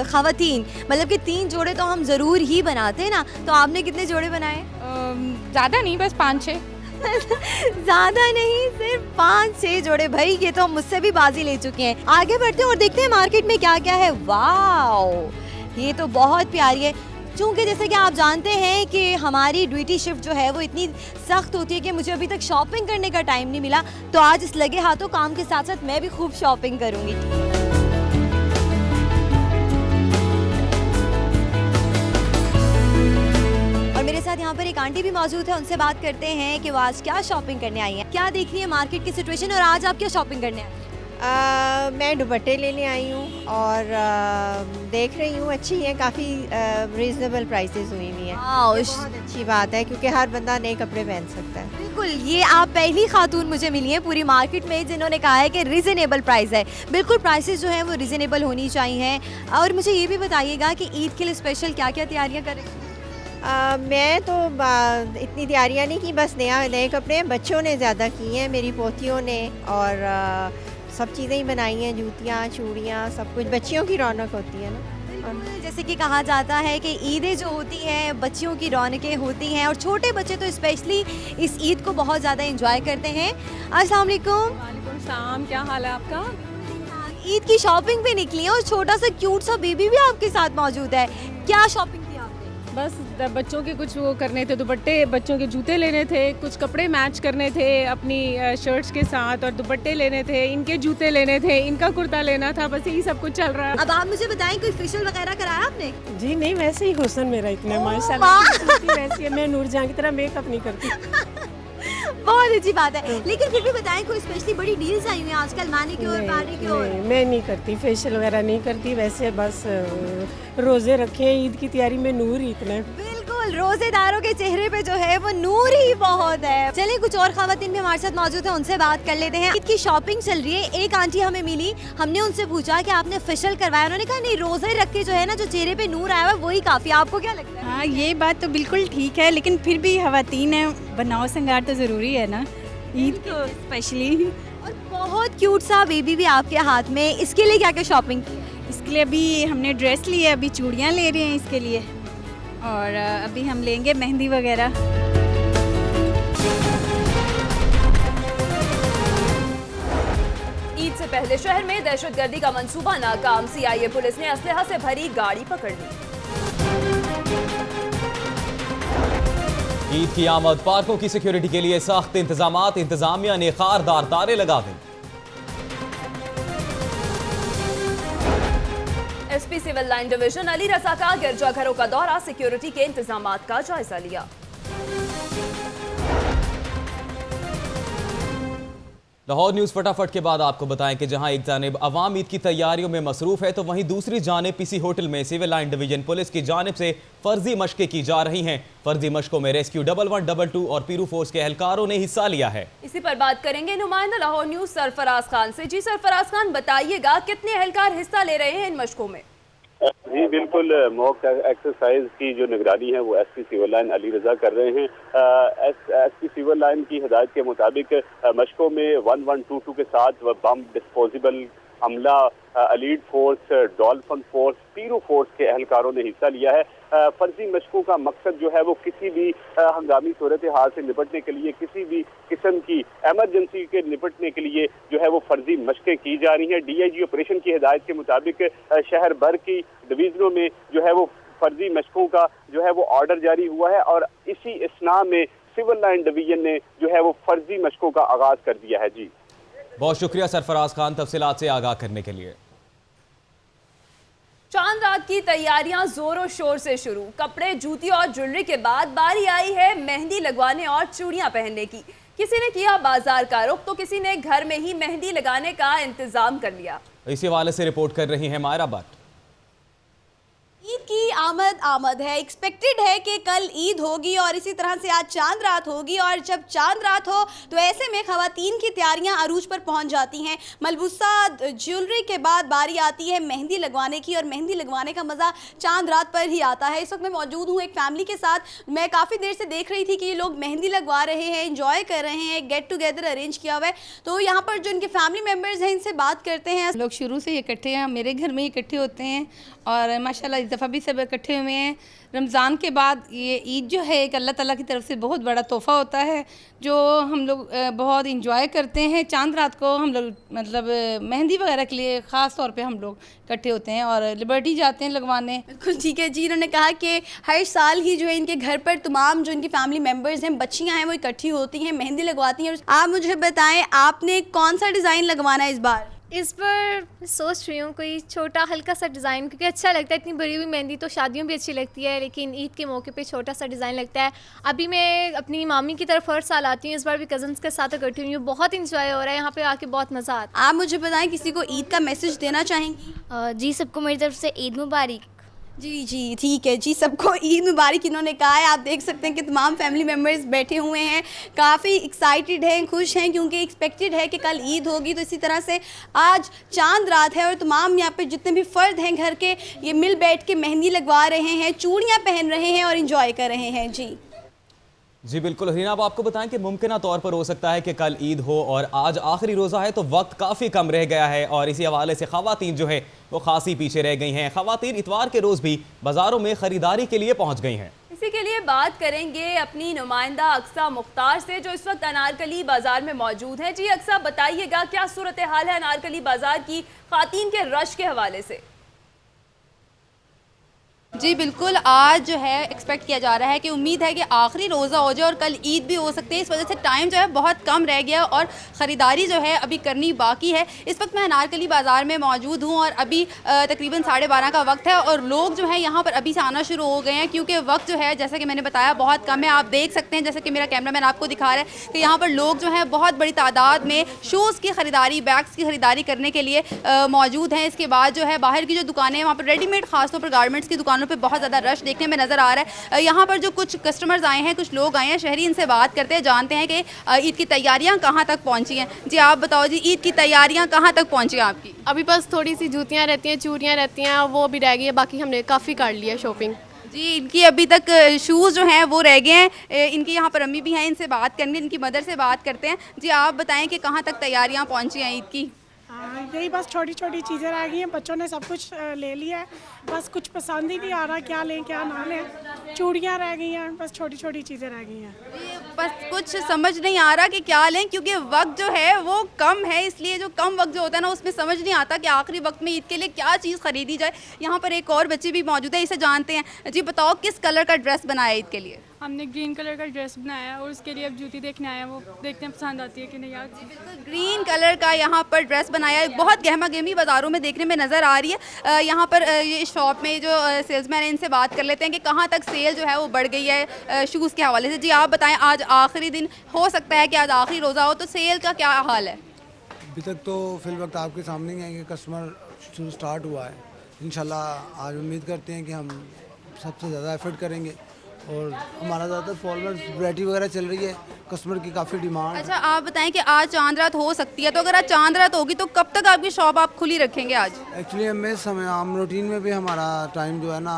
ख़वातीन मतलब कि 3 जोड़े तो हम ज़रूर ही बनाते हैं ना, तो आपने कितने जोड़े बनाए? ज़्यादा नहीं, बस 5-6। ज़्यादा नहीं, सिर्फ 5-6 जोड़े। भाई ये तो हम मुझसे भी बाजी ले चुके हैं। आगे बढ़ते हैं और देखते हैं मार्केट में क्या क्या है। वाओ, ये तो बहुत प्यारी है। चूँकि जैसे कि आप जानते हैं कि हमारी ड्यूटी शिफ्ट जो है वो इतनी सख्त होती है कि मुझे अभी तक शॉपिंग करने का टाइम नहीं मिला, तो आज इस लगे हाथों काम के साथ साथ मैं भी खूब शॉपिंग करूँगी। और मेरे साथ यहाँ यहाँ पर एक आंटी भी मौजूद है, उनसे बात करते हैं कि वो आज क्या शॉपिंग करने आई हैं, क्या देख रही है मार्केट की सिचुएशन और आज आप क्या शॉपिंग करने आई हैं? मैं दुपट्टे लेने आई हूँ और देख रही हूँ अच्छी है, काफ़ी रीज़नेबल प्राइसेस हुई हुई हैं। ये बहुत अच्छी बात है क्योंकि हर बंदा नए कपड़े पहन सकता है। बिल्कुल, ये आप पहली खातून मुझे मिली हैं पूरी मार्केट में जिन्होंने कहा है कि रीज़नेबल प्राइस है। बिल्कुल, प्राइसेस जो है वो रीज़नेबल होनी चाहिए। और मुझे ये भी बताइएगा कि ईद के लिए स्पेशल क्या क्या तैयारियाँ कर रही हैं? मैं तो इतनी तैयारियाँ नहीं की, बस नए कपड़े बच्चों ने ज़्यादा की हैं, मेरी पोतियों ने, और सब चीज़ें ही बनाई हैं, जूतियाँ, चूड़ियाँ, सब कुछ। बच्चियों की रौनक होती है ना। जैसे कि कहा जाता है कि ईदें जो होती हैं बच्चियों की रौनकें होती हैं, और छोटे बच्चे तो स्पेशली इस ईद को बहुत ज़्यादा एंजॉय करते हैं। अस्सलाम वालेकुम। वालेकुम सलाम, क्या हाल है आपका? ईद की शॉपिंग पे निकली है और छोटा सा क्यूट सा बेबी भी आपके साथ मौजूद है, क्या शॉपिंग की आपने? बस बच्चों के कुछ वो करने थे, दुपट्टे, बच्चों के जूते लेने थे, कुछ कपड़े मैच करने थे अपनी शर्ट्स के साथ, और दुपट्टे लेने थे, इनके जूते लेने थे, इनका कुर्ता लेना था, बस यही सब कुछ चल रहा है। अब आप मुझे बताएं, कोई फेशियल वगैरह कराया आपने? जी नहीं, वैसे ही हुस्न मेरा इतना माशाल्लाह वैसे मैं नूरजहां की तरह मेकअप नहीं करती। बहुत अच्छी बात है, लेकिन फिर भी बताएं कोई स्पेशली बड़ी डील्स आई हुई हैं आजकल मैनिक्योर पैडिक्योर? मैं नहीं करती, फेशियल वगैरह नहीं करती, वैसे बस रोज़े रखे हैं, ईद की तैयारी में नूर ही इतना है। बिल्कुल, रोजेदारों के चेहरे पे जो है वो नूर ही बहुत है। चलिए, कुछ और खवातीन भी हमारे साथ मौजूद है, उनसे बात कर लेते हैं। ईद की शॉपिंग चल रही है, एक आंटी हमें मिली, हमने उनसे पूछा कि आपने फेशियल करवाया, उन्होंने कहा नहीं, रोजे रख के जो है ना, जो चेहरे पे नूर आया हुआ वही काफ़ी। आपको क्या लगता है? हाँ, ये बात तो बिल्कुल ठीक है, लेकिन फिर भी खवातीन है, बनाओ श्रृंगार तो ज़रूरी है ना, ईद को स्पेशली। और बहुत क्यूट सा बेबी भी आपके हाथ में, इसके लिए क्या क्या शॉपिंग की? इसके लिए अभी हमने ड्रेस ली है, अभी चूड़ियाँ ले रहे हैं इसके लिए, और अभी हम लेंगे मेहंदी वगैरह। ईद से पहले शहर में दहशतगर्दी का मंसूबा नाकाम, सीआईए पुलिस ने असलहा से भरी गाड़ी पकड़ ली। ईद की आमद, पार्कों की सिक्योरिटी के लिए सख्त इंतजामात, इंतजामिया ने खारदार तारे लगा दी। SP civil line division Ali Raza का गिरजाघरों का दौरा, सिक्योरिटी के इंतजामात का जायजा लिया। लाहौर न्यूज़ फटाफट के बाद आपको बताएं कि जहां एक जानिब अवाम ईद की तैयारियों में मसरूफ है, तो वहीं दूसरी जानिब पीसी होटल में सिविल लाइन डिवीजन पुलिस की जानिब से फर्जी मशकें की जा रही हैं। फर्जी मशकों में रेस्क्यू 1112 और पीरू फोर्स के एहलकारों ने हिस्सा लिया है। इसी पर बात करेंगे नुमाइंदा लाहौर न्यूज़ सरफराज खान से। जी सरफराज खान, बताइएगा कितने एहलकार हिस्सा ले रहे हैं इन मशकों में? जी बिल्कुल, मॉक एक्सरसाइज की जो निगरानी है वो एसपी सिविल लाइन अली रजा कर रहे हैं। एसपी सिविल लाइन की हिदायत के मुताबिक मशकों में 1122 के साथ बम डिस्पोजेबल हमला, एलीट फोर्स, डॉल्फिन फोर्स, पीरू फोर्स के एहलकारों ने हिस्सा लिया है। फर्जी मशकों का मकसद जो है वो किसी भी हंगामी सूरत हाल से निपटने के लिए, किसी भी किस्म की एमरजेंसी के निपटने के लिए जो है वो फर्जी मशकें की जा रही हैं। डीआईजी ऑपरेशन की हिदायत के मुताबिक शहर भर की डिवीजनों में जो है वो फर्जी मशकों का जो है वो ऑर्डर जारी हुआ है, और इसी इसना में सिविल लाइन डिवीजन ने जो है वो फर्जी मशकों का आगाज कर दिया है। जी बहुत शुक्रिया सरफराज खान, तफसीलात से आगाह करने के लिए। चांद रात की तैयारियां जोरों शोर से शुरू, कपड़े, जूती और ज्वेलरी के बाद बारी आई है मेहंदी लगवाने और चूड़ियां पहनने की। किसी ने किया बाजार का रुख तो किसी ने घर में ही मेहंदी लगाने का इंतजाम कर लिया। इसी हवाले से रिपोर्ट कर रही हैं मायरा भट्ट। ईद की आमद है, एक्सपेक्टेड है कि कल ईद होगी और इसी तरह से आज चांद रात होगी, और जब चांद रात हो तो ऐसे में खवातीन की तैयारियां अरूज पर पहुंच जाती हैं। मलबूसा ज्वेलरी के बाद बारी आती है मेहंदी लगवाने की, और मेहंदी लगवाने का मज़ा चांद रात पर ही आता है। इस वक्त मैं मौजूद हूँ एक फैमिली के साथ, मैं काफ़ी देर से देख रही थी कि ये लोग मेहंदी लगवा रहे हैं, इंजॉय कर रहे हैं, गेट टुगेदर अरेंज किया हुआ है। तो यहाँ पर जो इनके फैमिली मेम्बर्स हैं इनसे बात करते हैं। लोग शुरू से इकट्ठे हैं, मेरे घर में इकट्ठे होते हैं, और माशाल्लाह इस दफ़ा भी सब इकट्ठे हुए हैं। रमज़ान के बाद ये ईद जो है एक अल्लाह ताला की तरफ से बहुत बड़ा तोहफ़ा होता है, जो हम लोग बहुत इंजॉय करते हैं। चांद रात को हम लोग मतलब मेहंदी वगैरह के लिए ख़ास तौर पे हम लोग इकट्ठे होते हैं और लिबर्टी जाते हैं लगवाने। बिल्कुल ठीक है जी। इन्होंने कहा कि हर साल ही जो है इनके घर पर तमाम जो इनकी फैमिली मेम्बर्स हैं, बच्चियाँ हैं, वो इकट्ठी होती हैं, मेहंदी लगवाती हैं। आप मुझे बताएं, आपने कौन सा डिज़ाइन लगवाना है इस बार? इस पर सोच रही हूँ कोई छोटा हल्का सा डिज़ाइन, क्योंकि अच्छा लगता है। इतनी बड़ी हुई मेहंदी तो शादियों भी अच्छी लगती है, लेकिन ईद के मौके पे छोटा सा डिज़ाइन लगता है। अभी मैं अपनी मामी की तरफ हर साल आती हूँ, इस बार भी कज़न्स के साथ इकट्ठी हुई हूँ। बहुत इंजॉय हो रहा है यहाँ पे आके, बहुत मज़ा आता है। आप मुझे बताएं, किसी को ईद का मैसेज देना चाहेंगी? जी, सबको मेरी तरफ से ईद मुबारक। जी ठीक है जी, सबको ईद मुबारक इन्होंने कहा है। आप देख सकते हैं कि तमाम फैमिली मेम्बर्स बैठे हुए हैं, काफ़ी एक्साइटेड हैं, खुश हैं, क्योंकि एक्सपेक्टेड है कि कल ईद होगी। तो इसी तरह से आज चांद रात है और तमाम यहाँ पे जितने भी फ़र्द हैं घर के, ये मिल बैठ के मेहंदी लगवा रहे हैं, चूड़ियाँ पहन रहे हैं और इंजॉय कर रहे हैं। जी बिल्कुल हरीना, अब आपको बताएं कि मुमकिन तौर पर हो सकता है कि कल ईद हो और आज आखिरी रोज़ा है, तो वक्त काफ़ी कम रह गया है और इसी हवाले से ख़वातीन जो है वो खासी पीछे रह गई हैं। ख़वातीन इतवार के रोज़ भी बाज़ारों में ख़रीदारी के लिए पहुँच गई हैं। इसी के लिए बात करेंगे अपनी नुमाइंदा अक्सा मुख्तार से, जो इस वक्त अनारकली बाज़ार में मौजूद हैं। जी अक्सा, बताइएगा क्या सूरत हाल है अनारकली बाज़ार की ख़वातीन के रश के हवाले से? जी बिल्कुल, आज जो है एक्सपेक्ट किया जा रहा है कि उम्मीद है कि आखिरी रोज़ा हो जाए और कल ईद भी हो सकती है। इस वजह से टाइम जो है बहुत कम रह गया और ख़रीदारी जो है अभी करनी बाकी है। इस वक्त मैं अनारकली बाज़ार में मौजूद हूँ और अभी तकरीबन 12:30 का वक्त है और लोग जो है यहाँ पर अभी से आना शुरू हो गए हैं, क्योंकि वक्त जो है जैसा कि मैंने बताया बहुत कम है। आप देख सकते हैं, जैसे कि मेरा कैमरामैन आपको दिखा रहा है कि यहाँ पर लोग जो है बहुत बड़ी तादाद में शूज़ की ख़रीदारी, बैग्स की ख़रीदारी करने के लिए मौजूद हैं। इसके बाद जो है बाहर की जो दुकानें हैं वहाँ पर रेडीमेड, खासतौर पर गारमेंट्स की दुकानों पे बहुत ज़्यादा रश देखने में नज़र आ रहा है। यहाँ पर जो कुछ कस्टमर्स आए हैं, कुछ लोग आए हैं शहरी, इनसे बात करते हैं, जानते हैं कि ईद की तैयारियाँ कहाँ तक पहुँची हैं। जी आप बताओ जी, ईद की तैयारियाँ कहाँ तक पहुँची हैं आपकी? अभी बस थोड़ी सी जूतियाँ रहती हैं, चूड़ियाँ रहती हैं, वो अभी रह गई है, बाकी हमने काफ़ी कर लिया शॉपिंग। जी, इनकी अभी तक शूज़ जो हैं वो रह गए हैं। इनकी यहाँ पर अम्मी भी हैं, इनसे बात करेंगे, इनकी मदर से बात करते हैं। जी आप बताएं कि कहाँ तक तैयारियाँ पहुँची हैं ईद की? यही बस छोटी छोटी चीज़ें रह गई हैं, बच्चों ने सब कुछ ले लिया है, बस कुछ पसंद ही नहीं आ रहा क्या लें क्या ना लें। चूड़ियाँ रह गई हैं, बस छोटी छोटी चीज़ें रह गई हैं, बस कुछ समझ नहीं आ रहा कि क्या लें, क्योंकि वक्त जो है वो कम है। इसलिए जो कम वक्त जो होता है ना, उसमें समझ नहीं आता कि आखिरी वक्त में ईद के लिए क्या चीज़ खरीदी जाए। यहाँ पर एक और बच्चे भी मौजूद है, इसे जानते हैं। जी बताओ, किस कलर का ड्रेस बनाया ईद के लिए? हमने ग्रीन कलर का ड्रेस बनाया और उसके लिए अब जूती देखने आए हैं, वो देखते हैं पसंद आती है कि नहीं। बिल्कुल ग्रीन कलर का यहाँ पर ड्रेस बनाया है, बहुत गहमा गहमी बाज़ारों में देखने में नज़र आ रही है। यहाँ पर ये शॉप में जो सेल्समैन है, इनसे बात कर लेते हैं कि कहाँ तक सेल जो है वो बढ़ गई है शूज़ के हवाले से। जी आप बताएं, आज आखिरी दिन हो सकता है कि आज आखिरी रोज़ा हो, तो सेल का क्या हाल है? अभी तक तो फिल वक्त आपके सामने ही है कि कस्टमर शुरू स्टार्ट हुआ है। इंशाल्लाह आज उम्मीद करते हैं कि हम सबसे ज़्यादा एफर्ट करेंगे और हमारा ज़्यादातर फॉलोअर्स वैरायटी वगैरह चल रही है, कस्टमर की काफ़ी डिमांड। अच्छा आप बताएं कि आज चांद रात हो सकती है, तो अगर आज चांद रात होगी तो कब तक आपकी शॉप आप खुली रखेंगे आज? एक्चुअली हमें समय आम रूटीन में भी हमारा टाइम जो है ना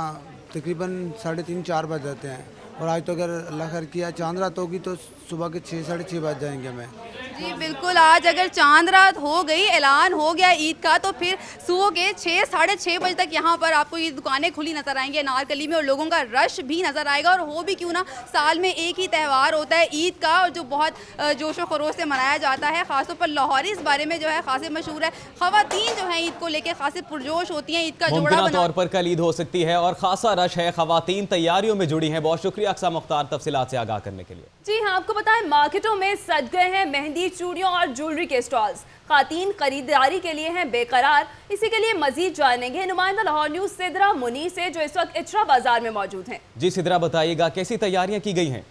तकरीबन 3:30-4 बज जाते हैं, और आज तो अगर अल्लाह खैर किया चांद रात होगी तो सुबह के 6-6:30 बज जाएंगे हमें। जी बिल्कुल, आज अगर चांद रात हो गई, ऐलान हो गया ईद का, तो फिर सुबह के 6-6:30 बजे तक यहाँ पर आपको ये दुकानें खुली नज़र आएंगी अनारकली में, और लोगों का रश भी नज़र आएगा। और हो भी क्यों ना, साल में एक ही त्यौहार होता है ईद का, और जो बहुत जोश व खरोश से मनाया जाता है। ख़ासतौर पर लाहौरी इस बारे में जो है खासी मशहूर है। ख़वातीन जो हैं ईद को लेकर खासी पुरजोश होती हैं, ईद का जोड़ा तौर पर कल ईद हो सकती है और खासा रश है, ख़वातीन तैयारियों में जुड़ी हैं। बहुत शुक्रिया अक्सा मुख्तार तफसीलात से आगाह करने के लिए। जी हाँ, आपको बताएं मार्केटों में सज गए हैं मेहंदी, चूड़ियों और ज्वेलरी के स्टॉल्स। खातीन खरीदारी के लिए हैं बेकरार। इसी के लिए मजीद जानेंगे नुमाइंदा लाहौर न्यूज़ सिदरा मुनीर से, जो इस वक्त इचरा बाजार में मौजूद हैं। जी सिदरा, बताइएगा कैसी तैयारियां की गई हैं?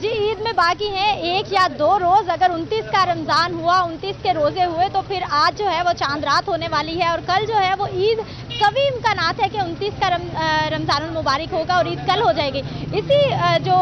जी ईद में बाकी हैं 1 या 2 रोज़। अगर 29 का रमज़ान हुआ, 29 के रोज़े हुए, तो फिर आज जो है वो चांद रात होने वाली है, और कल जो है वो ईद कभी इम्कानात है कि 29 का रमज़ानुल मुबारक होगा और ईद कल हो जाएगी। इसी जो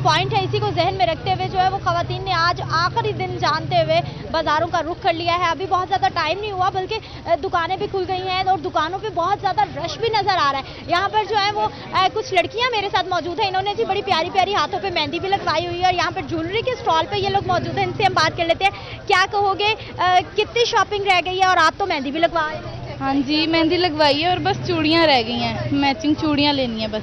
पॉइंट है, इसी को जहन में रखते हुए जो है वो ख़वातीन ने आज आखिरी दिन जानते हुए बाज़ारों का रुख कर लिया है। अभी बहुत ज़्यादा टाइम नहीं हुआ, बल्कि दुकानें भी खुल गई हैं और दुकानों पे बहुत ज़्यादा रश भी नज़र आ रहा है। यहाँ पर जो है वो कुछ लड़कियाँ मेरे साथ मौजूद हैं, इन्होंने जी बड़ी प्यारी प्यारी हाथों पर मेहंदी भी लगवाई हुई है, और यहाँ पर ज्वेलरी के स्टॉल पे ये लोग मौजूद हैं। इनसे हम बात कर लेते हैं, क्या कहोगे, कितनी शॉपिंग रह गई है? और आप तो मेहंदी भी लगवाए? हाँ जी, मेहंदी लगवाई है और बस चूड़ियाँ रह गई हैं, मैचिंग चूड़ियाँ लेनी है बस।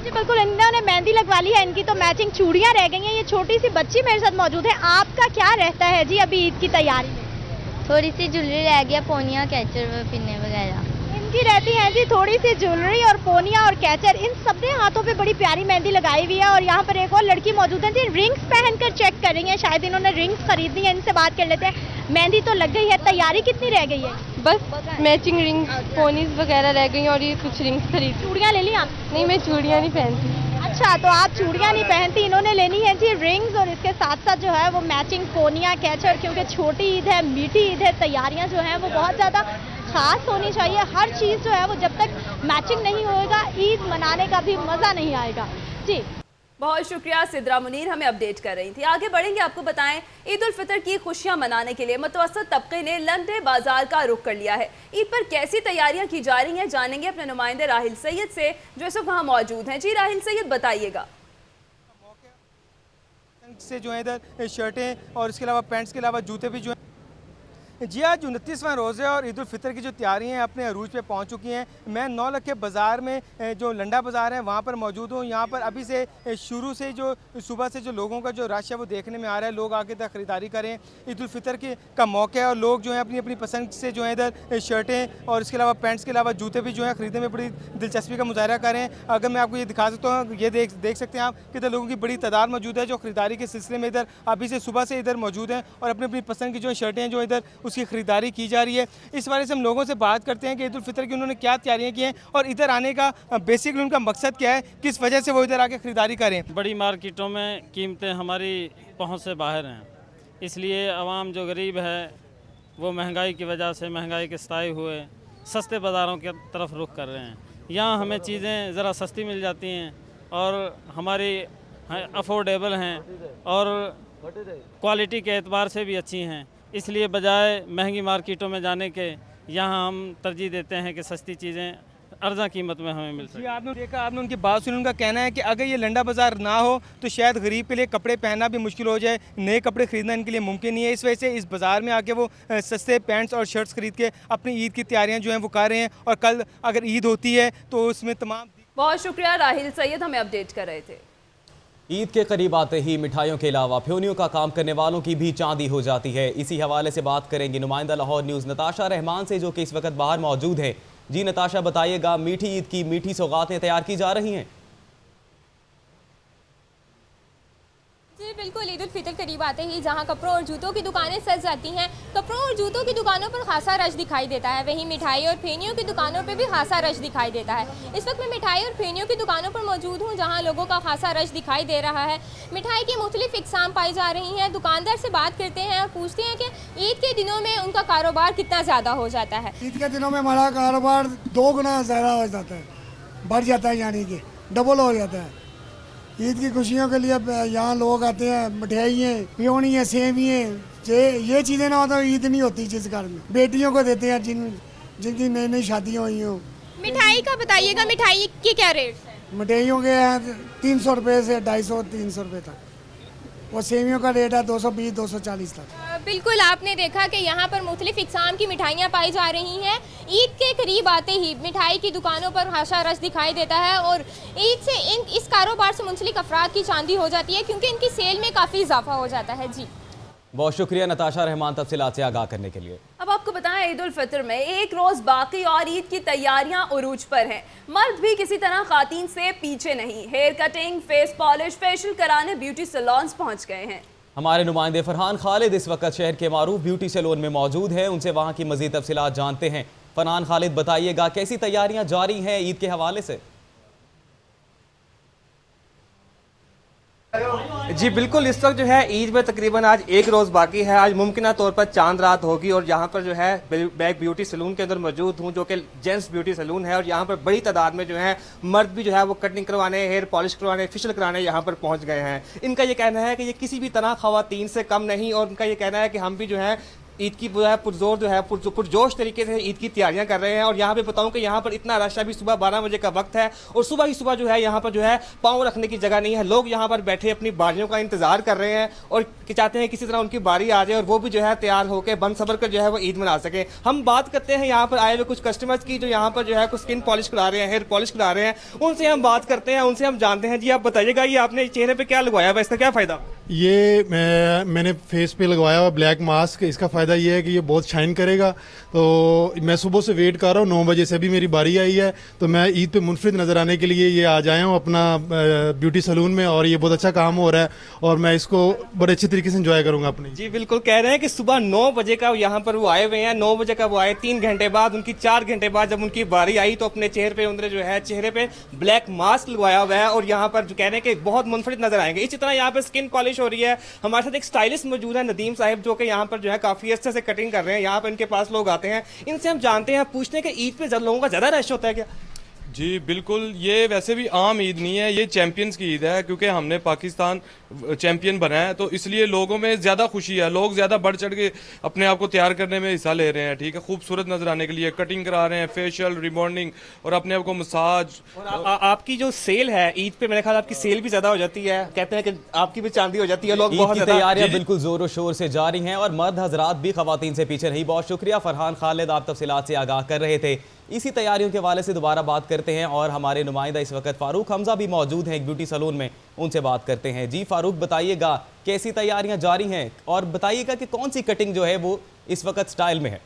जी बिल्कुल, इन्होंने मेहंदी लगवा ली है, इनकी तो मैचिंग चूड़ियाँ रह गई हैं। ये छोटी सी बच्ची मेरे साथ मौजूद है, आपका क्या रहता है जी अभी ईद की तैयारी में? थोड़ी सी ज्वेलरी रह गया, पोनिया, कैचर पिन्ने वगैरह। की रहती हैं जी, थोड़ी सी ज्वेलरी और पोनिया और कैचर, इन सबने हाथों पे बड़ी प्यारी मेहंदी लगाई हुई है। और यहाँ पर एक और लड़की मौजूद है जी, रिंग्स पहनकर चेक कर रही है, शायद इन्होंने रिंग्स खरीदनी है। इनसे बात कर लेते हैं। मेहंदी तो लग गई है, तैयारी कितनी रह गई है? बस मैचिंग रिंग्स, पोनीज वगैरह रह गई और ये कुछ रिंग्स खरीद। चूड़ियाँ ले ली आप? नहीं, मैं चूड़ियाँ नहीं पहनती। अच्छा, तो आप चूड़ियाँ नहीं पहनती, इन्होंने लेनी है जी रिंग्स और इसके साथ साथ जो है वो मैचिंग पोनिया कैचर, क्योंकि छोटी ईद है, मीठी ईद है, तैयारियां जो हैं वो बहुत ज़्यादा खास होनी चाहिए। हर चीज़ जो है वो जब तक मैचिंग नहीं होएगा ईद मनाने का भी मज़ा नहीं आएगा जी। बहुत शुक्रिया सिद्रा मुनीर, हमें अपडेट कर रही थी। आगे बढ़ेंगे, आपको बताएं ईद उल फितर की खुशियां मनाने के लिए मुतवस्सित तबके ने लंडे बाजार का रुख कर लिया है। ईद पर कैसी तैयारियां की जा रही हैं, जानेंगे अपने नुमाइंदे राहिल सैयद से, जो इस वक्त वहाँ मौजूद हैं। जी राहिल सैयद, बताइएगा। से जो है इधर शर्टें और इसके अलावा पैंट्स के अलावा जूते भी जो है। जी आज 29वां रोज़ा है और ईद उल फितर की जो तैयारियां हैं अपने अरूज पे पहुंच चुकी हैं। मैं 9 लख के बाज़ार में जो लंडा बाज़ार है वहां पर मौजूद हूं। यहां पर अभी से शुरू से जो सुबह से जो लोगों का जो रश है वो देखने में आ रहा है। लोग आके तक ख़रीदारी करें, ईद उल फितर का मौका है और लोग जो है अपनी अपनी पसंद से जो है इधर शर्टें और इसके अलावा पैंट्स के अलावा जूते भी जो है ख़रीदने में बड़ी दिलचस्पी का मुजाहरा करें। अगर मैं आपको ये दिखा सकता हूँ, ये देख सकते हैं आप कि इधर लोगों की बड़ी तादाद मौजूद है जो ख़रीदारी के सिलसिले में इधर अभी से सुबह से इधर मौजूद हैं और अपनी अपनी पसंद की जो शर्टें जो इधर उसकी ख़रीदारी की जा रही है। इस बारे से हम लोगों से बात करते हैं कि ईद उल फितर की उन्होंने क्या तैयारियां की हैं और इधर आने का बेसिकली उनका मकसद क्या है, किस वजह से वो इधर आके ख़रीदारी करें। बड़ी मार्केटों में कीमतें हमारी पहुंच से बाहर हैं, इसलिए आवाम जो गरीब है वो महंगाई की वजह से, महंगाई के सताए हुए सस्ते बाज़ारों की तरफ रुख कर रहे हैं। यहाँ हमें चीज़ें ज़रा सस्ती मिल जाती हैं और हमारी अफोर्डेबल हैं और क्वालिटी के एतबार से भी अच्छी हैं, इसलिए बजाय महंगी मार्केटों में जाने के यहाँ हम तरजीह देते हैं कि सस्ती चीज़ें अर्जा कीमत में हमें मिल सके। आपने देखा, आपने उनकी बात सुनी, उनका कहना है कि अगर ये लंडा बाज़ार ना हो तो शायद गरीब के लिए कपड़े पहनना भी मुश्किल हो जाए, नए कपड़े ख़रीदना इनके लिए मुमकिन नहीं है। इस वजह से इस बाज़ार में आके वो सस्ते पैंट्स और शर्ट्स खरीद के अपनी ईद की तैयारियाँ जो हैं वो कर रहे हैं और कल अगर ईद होती है तो उसमें तमाम। बहुत शुक्रिया राहिल सैयद, हमें अपडेट कर रहे थे। ईद के करीब आते ही मिठाइयों के अलावा फ्योनियों का काम करने वालों की भी चांदी हो जाती है। इसी हवाले से बात करेंगे नुमाइंदा लाहौर न्यूज़ नताशा रहमान से, जो कि इस वक्त बाहर मौजूद है। जी नताशा, बताइएगा, मीठी ईद की मीठी सौगातें तैयार की जा रही हैं? जी बिल्कुल, ईद उल फितर करीब आते ही जहां कपड़ों और जूतों की दुकानें सज जाती हैं, कपड़ों और जूतों की दुकानों पर खासा रश दिखाई देता है। वहीं मिठाई और फेनियों की दुकानों पर भी खासा रश दिखाई देता है। इस वक्त मैं मिठाई और फेनियों की दुकानों पर मौजूद हूं, जहां लोगों का खासा रश दिखाई दे रहा है। मिठाई की मुख्तलिफ इकसाम पाई जा रही हैं। दुकानदार से बात करते हैं और पूछते हैं कि ईद के दिनों में उनका कारोबार कितना ज़्यादा हो जाता है। ईद के दिनों में हमारा कारोबार 2 गुना ज़्यादा हो जाता है, बढ़ जाता है, यानी कि डबल हो जाता है। ईद की खुशियों के लिए यहाँ लोग आते हैं, मिठाइयाँ, पियोनियाँ, सेवियाँ, ये चीज़ें ना हो तो ईद नहीं होती जिस घर में। बेटियों को देते हैं जिनकी नई नई शादियाँ हुई हों। मिठाई का बताइएगा, मिठाई के क्या रेट है? मिठाइयों के 300 रुपये से 250-300 रुपये तक, और सेवियों का रेट है 220-240 तक। बिल्कुल, आपने देखा कि यहाँ पर मुख्तलिफ इकसाम की मिठाइयाँ पाई जा रही हैं। ईद के करीब आते ही मिठाई की दुकानों पर खासा रश दिखाई देता है और ईद से इस कारोबार से मुंसलिक अफराद की चांदी हो जाती है, क्योंकि इनकी सेल में काफ़ी इजाफा हो जाता है। जी बहुत शुक्रिया नताशा रहमान तफसीलात से आगाह करने के लिए। अब आपको बताएं, ईद उल फितर में एक रोज बाकी और ईद की तैयारियां उरूज पर हैं। मर्द भी किसी तरह खातीन से पीछे नहीं। Hair cutting, face polish, facial कराने ब्यूटी सैलून्स पहुंच गए हैं। हमारे नुमाइंदे फरहान खालिद इस वक्त शहर के मारूफ ब्यूटी सैलून में मौजूद है, उनसे वहां की मजीद तफसीलात जानते हैं। फरहान खालिद, बताइएगा, कैसी तैयारियां जारी हैं ईद के हवाले से? जी बिल्कुल, इस वक्त जो है ईद में तकरीबन आज एक रोज़ बाकी है। आज मुमकिन तौर पर चांद रात होगी और यहाँ पर जो है बैग ब्यूटी सैलून के अंदर मौजूद हूँ, जो कि जेंट्स ब्यूटी सैलून है और यहाँ पर बड़ी तादाद में जो है मर्द भी जो है वो कटिंग करवाने, हेयर पॉलिश करवाने, फेशियल कराने यहाँ पर पहुँच गए हैं। इनका ये कहना है कि ये किसी भी तरह खवातीन से कम नहीं और उनका ये कहना है कि हम भी जो है ईद की जो है पुरजोर जो है पुरजोश तरीके से ईद की तैयारियां कर रहे हैं। और यहाँ पे बताऊं कि यहाँ पर इतना रश अभी सुबह 12 बजे का वक्त है और सुबह ही सुबह जो है यहाँ पर जो है पाँव रखने की जगह नहीं है। लोग यहाँ पर बैठे अपनी बारियों का इंतजार कर रहे हैं और चाहते हैं किसी तरह उनकी बारी आ जाए और वो भी जो है तैयार होकर बन सबर कर जो है वो ईद मना सके। हम बात करते हैं यहाँ पर आए हुए कुछ कस्टमर्स की जो यहाँ पर जो है कुछ स्किन पॉलिश करा रहे हैं, हेयर पॉलिश करा रहे हैं, उनसे हम बात करते हैं, उनसे हम जानते हैं। जी आप बताइएगा, ये आपने चेहरे पर क्या लगवाया हुआ, इसका क्या फ़ायदा? ये मैंने फेस पे लगवाया हुआ ब्लैक मास्क। इसका फ़ायदा ये है कि ये बहुत शाइन करेगा। तो मैं सुबह से वेट कर रहा हूँ, 9 बजे से अभी मेरी बारी आई है, तो मैं ईद पे मुनफरिद नज़र आने के लिए ये आज आया हूँ अपना ब्यूटी सैलून में, और ये बहुत अच्छा काम हो रहा है और मैं इसको बड़े अच्छे तरीके से एंजॉय करूँगा अपनी। जी बिल्कुल, कह रहे हैं कि सुबह 9 बजे का यहाँ पर वो आए हुए हैं, 9 बजे का वो आए, 3 घंटे बाद, उनकी 4 घंटे बाद जब उनकी बारी आई तो अपने चेहरे पे उन्होंने जो है चेहरे पे ब्लैक मास्क लगवाया हुआ है और यहाँ पर जो कह रहे हैं कि बहुत मुनफरिद नजर आएंगे। इसी तरह यहाँ पे स्किन पॉलिश हो रही है। हमारे साथ एक स्टाइलिस्ट मौजूद है, नदीम साहिब, जो कि यहाँ पर जो है काफी अच्छे से कटिंग कर रहे हैं। यहाँ पर इनके पास लोग आते हैं, इनसे हम जानते हैं, पूछते हैं कि ईद पे लोगों का ज्यादा रश होता है क्या? जी बिल्कुल, ये वैसे भी आम ईद नहीं है, ये चैंपियंस की ईद है, क्योंकि हमने पाकिस्तान चैंपियन बना है, तो इसलिए लोगों में ज़्यादा खुशी है, लोग ज़्यादा बढ़ चढ़ के अपने आप को तैयार करने में हिस्सा ले रहे हैं। ठीक है, खूबसूरत नजर आने के लिए कटिंग करा रहे हैं, फेशियल, रिबॉन्डिंग और अपने आप को मसाज। और आपकी जो सेल है ईद पे, मेरे ख्याल आपकी सेल भी ज़्यादा हो जाती है, कहते हैं कि आपकी भी चांदी हो जाती है। लोग बहुत ईद की तैयारियां बिल्कुल जोरों शोर से जारी हैं और मर्द हजरात भी खवातीन से पीछे नहीं। बहुत शुक्रिया फरहान खालिद, आप तफसीलात से आगाह कर रहे थे। इसी तैयारियों के हवाले से दोबारा बात करते हैं और हमारे नुमाइंदा इस वक्त फारूक हमजा भी मौजूद हैं एक ब्यूटी सैलून में, उनसे बात करते हैं। जी फारूक, बताइएगा कैसी तैयारियां जारी हैं और बताइएगा कि कौन सी कटिंग जो है वो इस वक्त स्टाइल में है।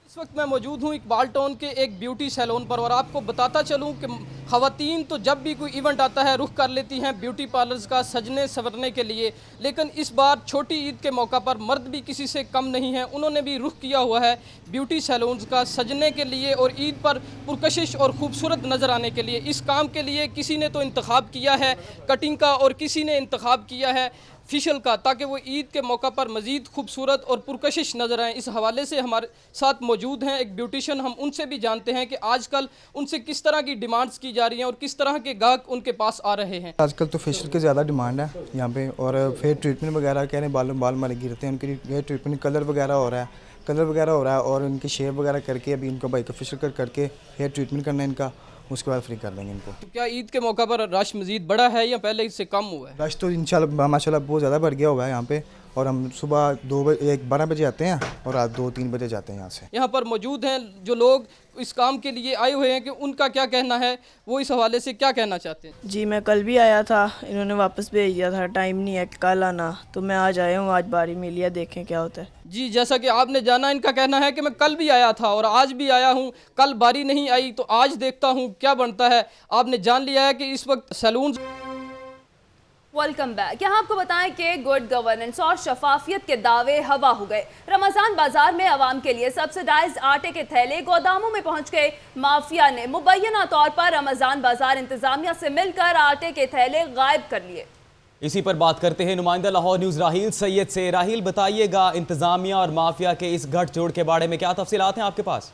इस वक्त मैं मौजूद हूँ इकबाल टाउन के एक ब्यूटी सैलून पर और आपको बताता चलूँ कि ख़वातीन तो जब भी कोई इवेंट आता है रुख कर लेती हैं ब्यूटी पार्लर्स का सजने संवरने के लिए, लेकिन इस बार छोटी ईद के मौका पर मर्द भी किसी से कम नहीं है। उन्होंने भी रुख किया हुआ है ब्यूटी सैलून्स का सजने के लिए और ईद पर पुरकशिश और खूबसूरत नज़र आने के लिए। इस काम के लिए किसी ने तो इंतखाब किया है कटिंग का और किसी ने इंतखाब किया है फेशियल का, ताकि वो ईद के मौका पर मज़ीद खूबसूरत और पुरकशिश नज़र आएँ। इस हवाले से हमारे साथ मौजूद हैं एक ब्यूटिशियन, हम उनसे भी जानते हैं कि आजकल उनसे किस तरह की डिमांड्स की जा रही हैं और किस तरह के गाहक उनके पास आ रहे हैं। आजकल तो फेशियल की ज़्यादा डिमांड है यहाँ पे, और फेयर ट्रीटमेंट वगैरह कह रहे हैं, बाल हमारे गिरते हैं, उनके लिए ट्रीटमेंट कलर वगैरह हो रहा है और उनकी शेप वगैरह करके अभी इनको बाइक फेशियल करके हेयर ट्रीटमेंट करना है इनका, उसके बाद फ्री कर देंगे इनको। तो क्या ईद के मौका पर रश मज़ीद बढ़ा है या पहले इससे कम हुआ है? रश तो इंशाल्लाह माशाल्लाह बहुत ज़्यादा बढ़ गया हुआ है यहाँ पे, और हम सुबह 12 बजे आते हैं और रात 2-3 बजे जाते हैं यहाँ से। यहाँ पर मौजूद हैं जो लोग इस काम के लिए आए हुए हैं कि उनका क्या कहना है, वो इस हवाले से क्या कहना चाहते हैं। जी मैं कल भी आया था, इन्होंने वापस भेज दिया था, टाइम नहीं है कल आना, तो मैं आज आया हूँ, आज बारी मिली है, देखें क्या होता है। जी जैसा कि आपने जाना, इनका कहना है कि मैं कल भी आया था और आज भी आया हूँ, कल बारी नहीं आई तो आज देखता हूँ क्या बनता है। आपने जान लिया है कि इस वक्त सैलून। Welcome back. यहाँ आपको बताएं कि गुड गवर्नेंस और शफाफियत के दावे हवा हो गए। रमजान बाजार में आवाम के लिए सब्सिडाइज्ड आटे के थैले गोदामों में पहुंच गए। माफिया ने मुबैना तौर पर रमजान बाजार इंतजामिया से मिलकर आटे के थैले गायब कर लिए। इसी पर बात करते हैं नुमाइंदा लाहौर न्यूज़ राहील सैयद से। राहील, बताइएगा इंतजामिया और माफिया के इस गठजोड़ के बारे में क्या तफसीलात हैं आपके पास?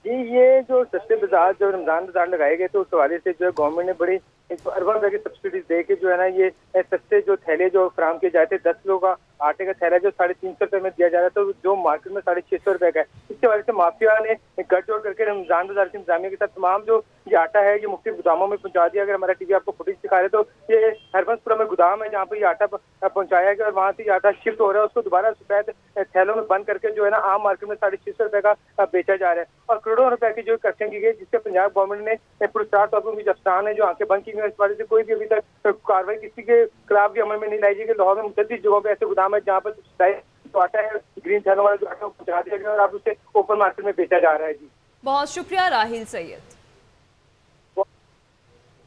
जी ये जो सस्ते बाजार जो रमजान बाजार लगाए गए थे उस हवाले से जो है गवर्नमेंट ने बड़ी अरबों रुपए की सब्सिडीज दे के जो है ना ये सस्ते जो थैले जो फराम किए जाते, 10 किलो का आटे का थैला जो 350 रुपए में दिया जा रहा था, तो जो मार्केट में 650 रुपए का है। इसके वजह से माफिया ने गठजोड़ करके रमजान बाजार की इंतजामिया के साथ तमाम जो ये आटा है ये मुख्तलिफ गोदामों में पहुंचा दिया। अगर हमारा टीवी आपको फुटेज दिखा रहे तो ये हरबंसपुरा में गोदाम है जहाँ पर ये आटा पहुंचाया गया और वहाँ से ये आटा शिफ्ट हो रहा है, उसको दोबारा सफेद थैलों में बंद करके जो है ना आम मार्केट में 650 रुपए का बेचा जा रहा है और करोड़ों रुपए की जो कलेक्शन की गई, जिससे पंजाब गवर्नमेंट ने पुरस्कार तौर पर अफसान है जो आंखें बंद की गई। इस वजह से कोई भी अभी तक कार्रवाई किसी के खिलाफ भी अमल में नहीं लाई जाएगी। लाहौर में मुख्तलिफ जगहों पे ऐसे गोदाम है जहाँ पर जो आटा है ग्रीन थैलों वाला जो आटा पहुंचा दिया गया और अब उसे ओपन मार्केट में बेचा जा रहा है। जी बहुत शुक्रिया राहील सैयद।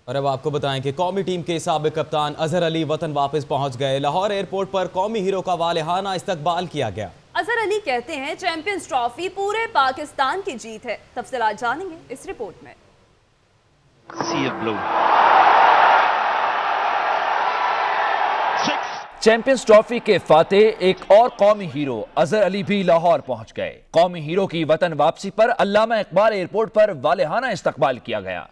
और अब आपको बताएं कि कौमी टीम के साबिक कप्तान अजहर अली वतन वापस पहुंच गए। लाहौर एयरपोर्ट पर कौमी हीरो का वालिहाना इस्तकबाल किया गया। अजहर अली कहते हैं चैंपियंस ट्रॉफी पूरे पाकिस्तान की जीत है। तफसीलात जानेंगे इस रिपोर्ट में। चैंपियंस ट्रॉफी के फातेह एक और कौमी हीरो अजहर अली भी लाहौर पहुंच गए। कौमी हीरो की वतन वापसी पर अल्लामा इकबाल एयरपोर्ट पर वालिहाना इस्तकबाल किया गया।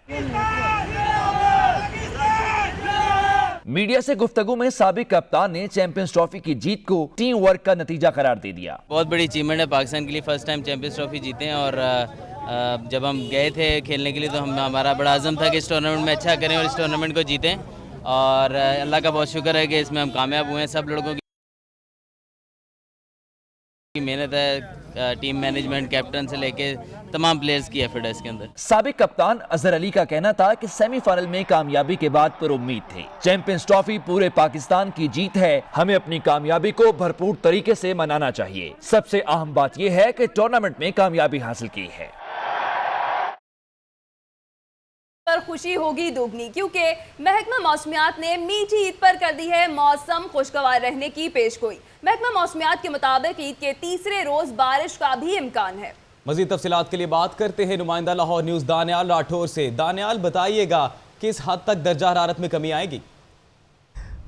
मीडिया से गुफ्तगू में साबिक कप्तान ने चैंपियंस ट्रॉफी की जीत को टीम वर्क का नतीजा करार दे दिया। बहुत बड़ी अचीवमेंट है पाकिस्तान के लिए, फर्स्ट टाइम चैंपियंस ट्रॉफी जीते हैं और जब हम गए थे खेलने के लिए तो हमारा बड़ा आज़म था कि इस टूर्नामेंट में अच्छा करें और इस टूर्नामेंट को जीतें और अल्लाह का बहुत शुक्र है कि इसमें हम कामयाब हुए हैं। सब लड़कों की मेहनत है टीम मैनेजमेंट कैप्टन से लेके तमाम प्लेयर्स की एफर्ट है इसके अंदर। साबिक कप्तान अजहर अली का कहना था कि सेमीफाइनल में कामयाबी के बाद पर उम्मीद थे। चैंपियंस ट्रॉफी पूरे पाकिस्तान की जीत है, हमें अपनी कामयाबी को भरपूर तरीके से मनाना चाहिए। सबसे अहम बात यह है कि टूर्नामेंट में कामयाबी हासिल की है। पर खुशी होगी दोगुनी क्योंकि महकमा मौसमियात ने मीठी ईद पर कर दी है मौसम खुशगवार रहने की पेशगोई। महकमा मौसमियात के मुताबिक ईद के तीसरे रोज बारिश का भी इम्कान है। मजीद तफसीलात के लिए बात करते हैं नुमाइंदा लाहौर न्यूज़ दानियाल राठौर से। दानियाल, बताइएगा किस हद तक दर्जा हरारत में कमी आएगी?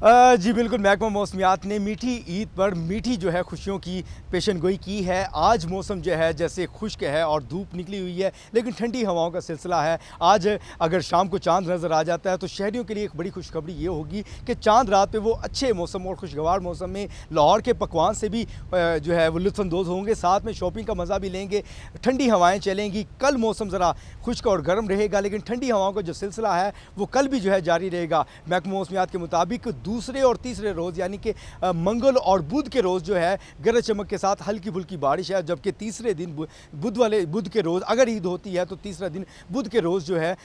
जी बिल्कुल, महकमा मौसमियात ने मीठी ईद पर मीठी जो है खुशियों की पेशनगोई की है। आज मौसम जो है जैसे खुश्क है और धूप निकली हुई है, लेकिन ठंडी हवाओं का सिलसिला है। आज अगर शाम को चांद नज़र आ जाता है तो शहरियों के लिए एक बड़ी खुशखबरी ये होगी कि चांद रात पे वो अच्छे मौसम और खुशगवार मौसम में लाहौर के पकवान से भी जो है वो लुत्फ़अंदोज़ होंगे, साथ में शॉपिंग का मज़ा भी लेंगे। ठंडी हवाएँ चलेंगी। कल मौसम ज़रा खुश्क और गर्म रहेगा, लेकिन ठंडी हवाओं का जो सिलसिला है वो कल भी जो है जारी रहेगा। महकमा मौसमियात के मुताबिक दूसरे और तीसरे रोज़ यानी कि मंगल और बुध के रोज़ जो है गरज चमक के साथ हल्की फुल्की बारिश है, जबकि तीसरे दिन बुध के रोज़ अगर ईद होती है तो तीसरा दिन बुध के रोज़ जो है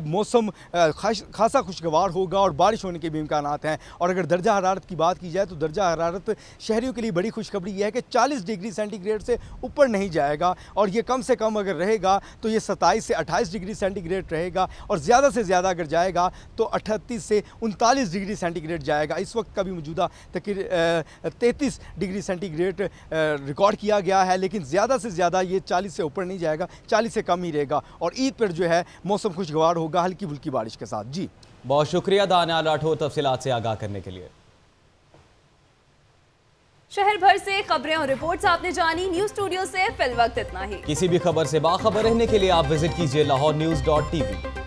मौसम खासा खुशगवार होगा और बारिश होने के भी इम्कानात हैं। और अगर दर्जा हरारत की बात की जाए तो दर्जा हरारत शहरियों के लिए बड़ी खुशखबरी यह है कि 40 डिग्री सेंटीग्रेड से ऊपर नहीं जाएगा, और ये कम से कम अगर रहेगा तो ये 27 से 28 डिग्री सेंटीग्रेड रहेगा, और ज़्यादा से ज़्यादा अगर जाएगा तो 38 से 39 डिग्री सेंटीग्रेड जाएगा। इस वक्त का भी मौजूदा 33 डिग्री सेंटीग्रेड रिकॉर्ड किया गया है, लेकिन ज़्यादा से ज़्यादा ये 40 से ऊपर नहीं जाएगा, 40 से कम ही रहेगा। और ईद पर जो है मौसम खुशगवार होगा हल्की फुल्की बारिश के साथ। जी बहुत शुक्रिया दानियाल राठौर तफसीलात से आगाह करने के लिए। शहर भर से खबरें और रिपोर्ट्स आपने जानी। न्यूज़ स्टूडियो से फिलवक्त इतना ही। किसी भी खबर से बाखबर रहने के लिए आप विजिट कीजिए LahoreNews.tv।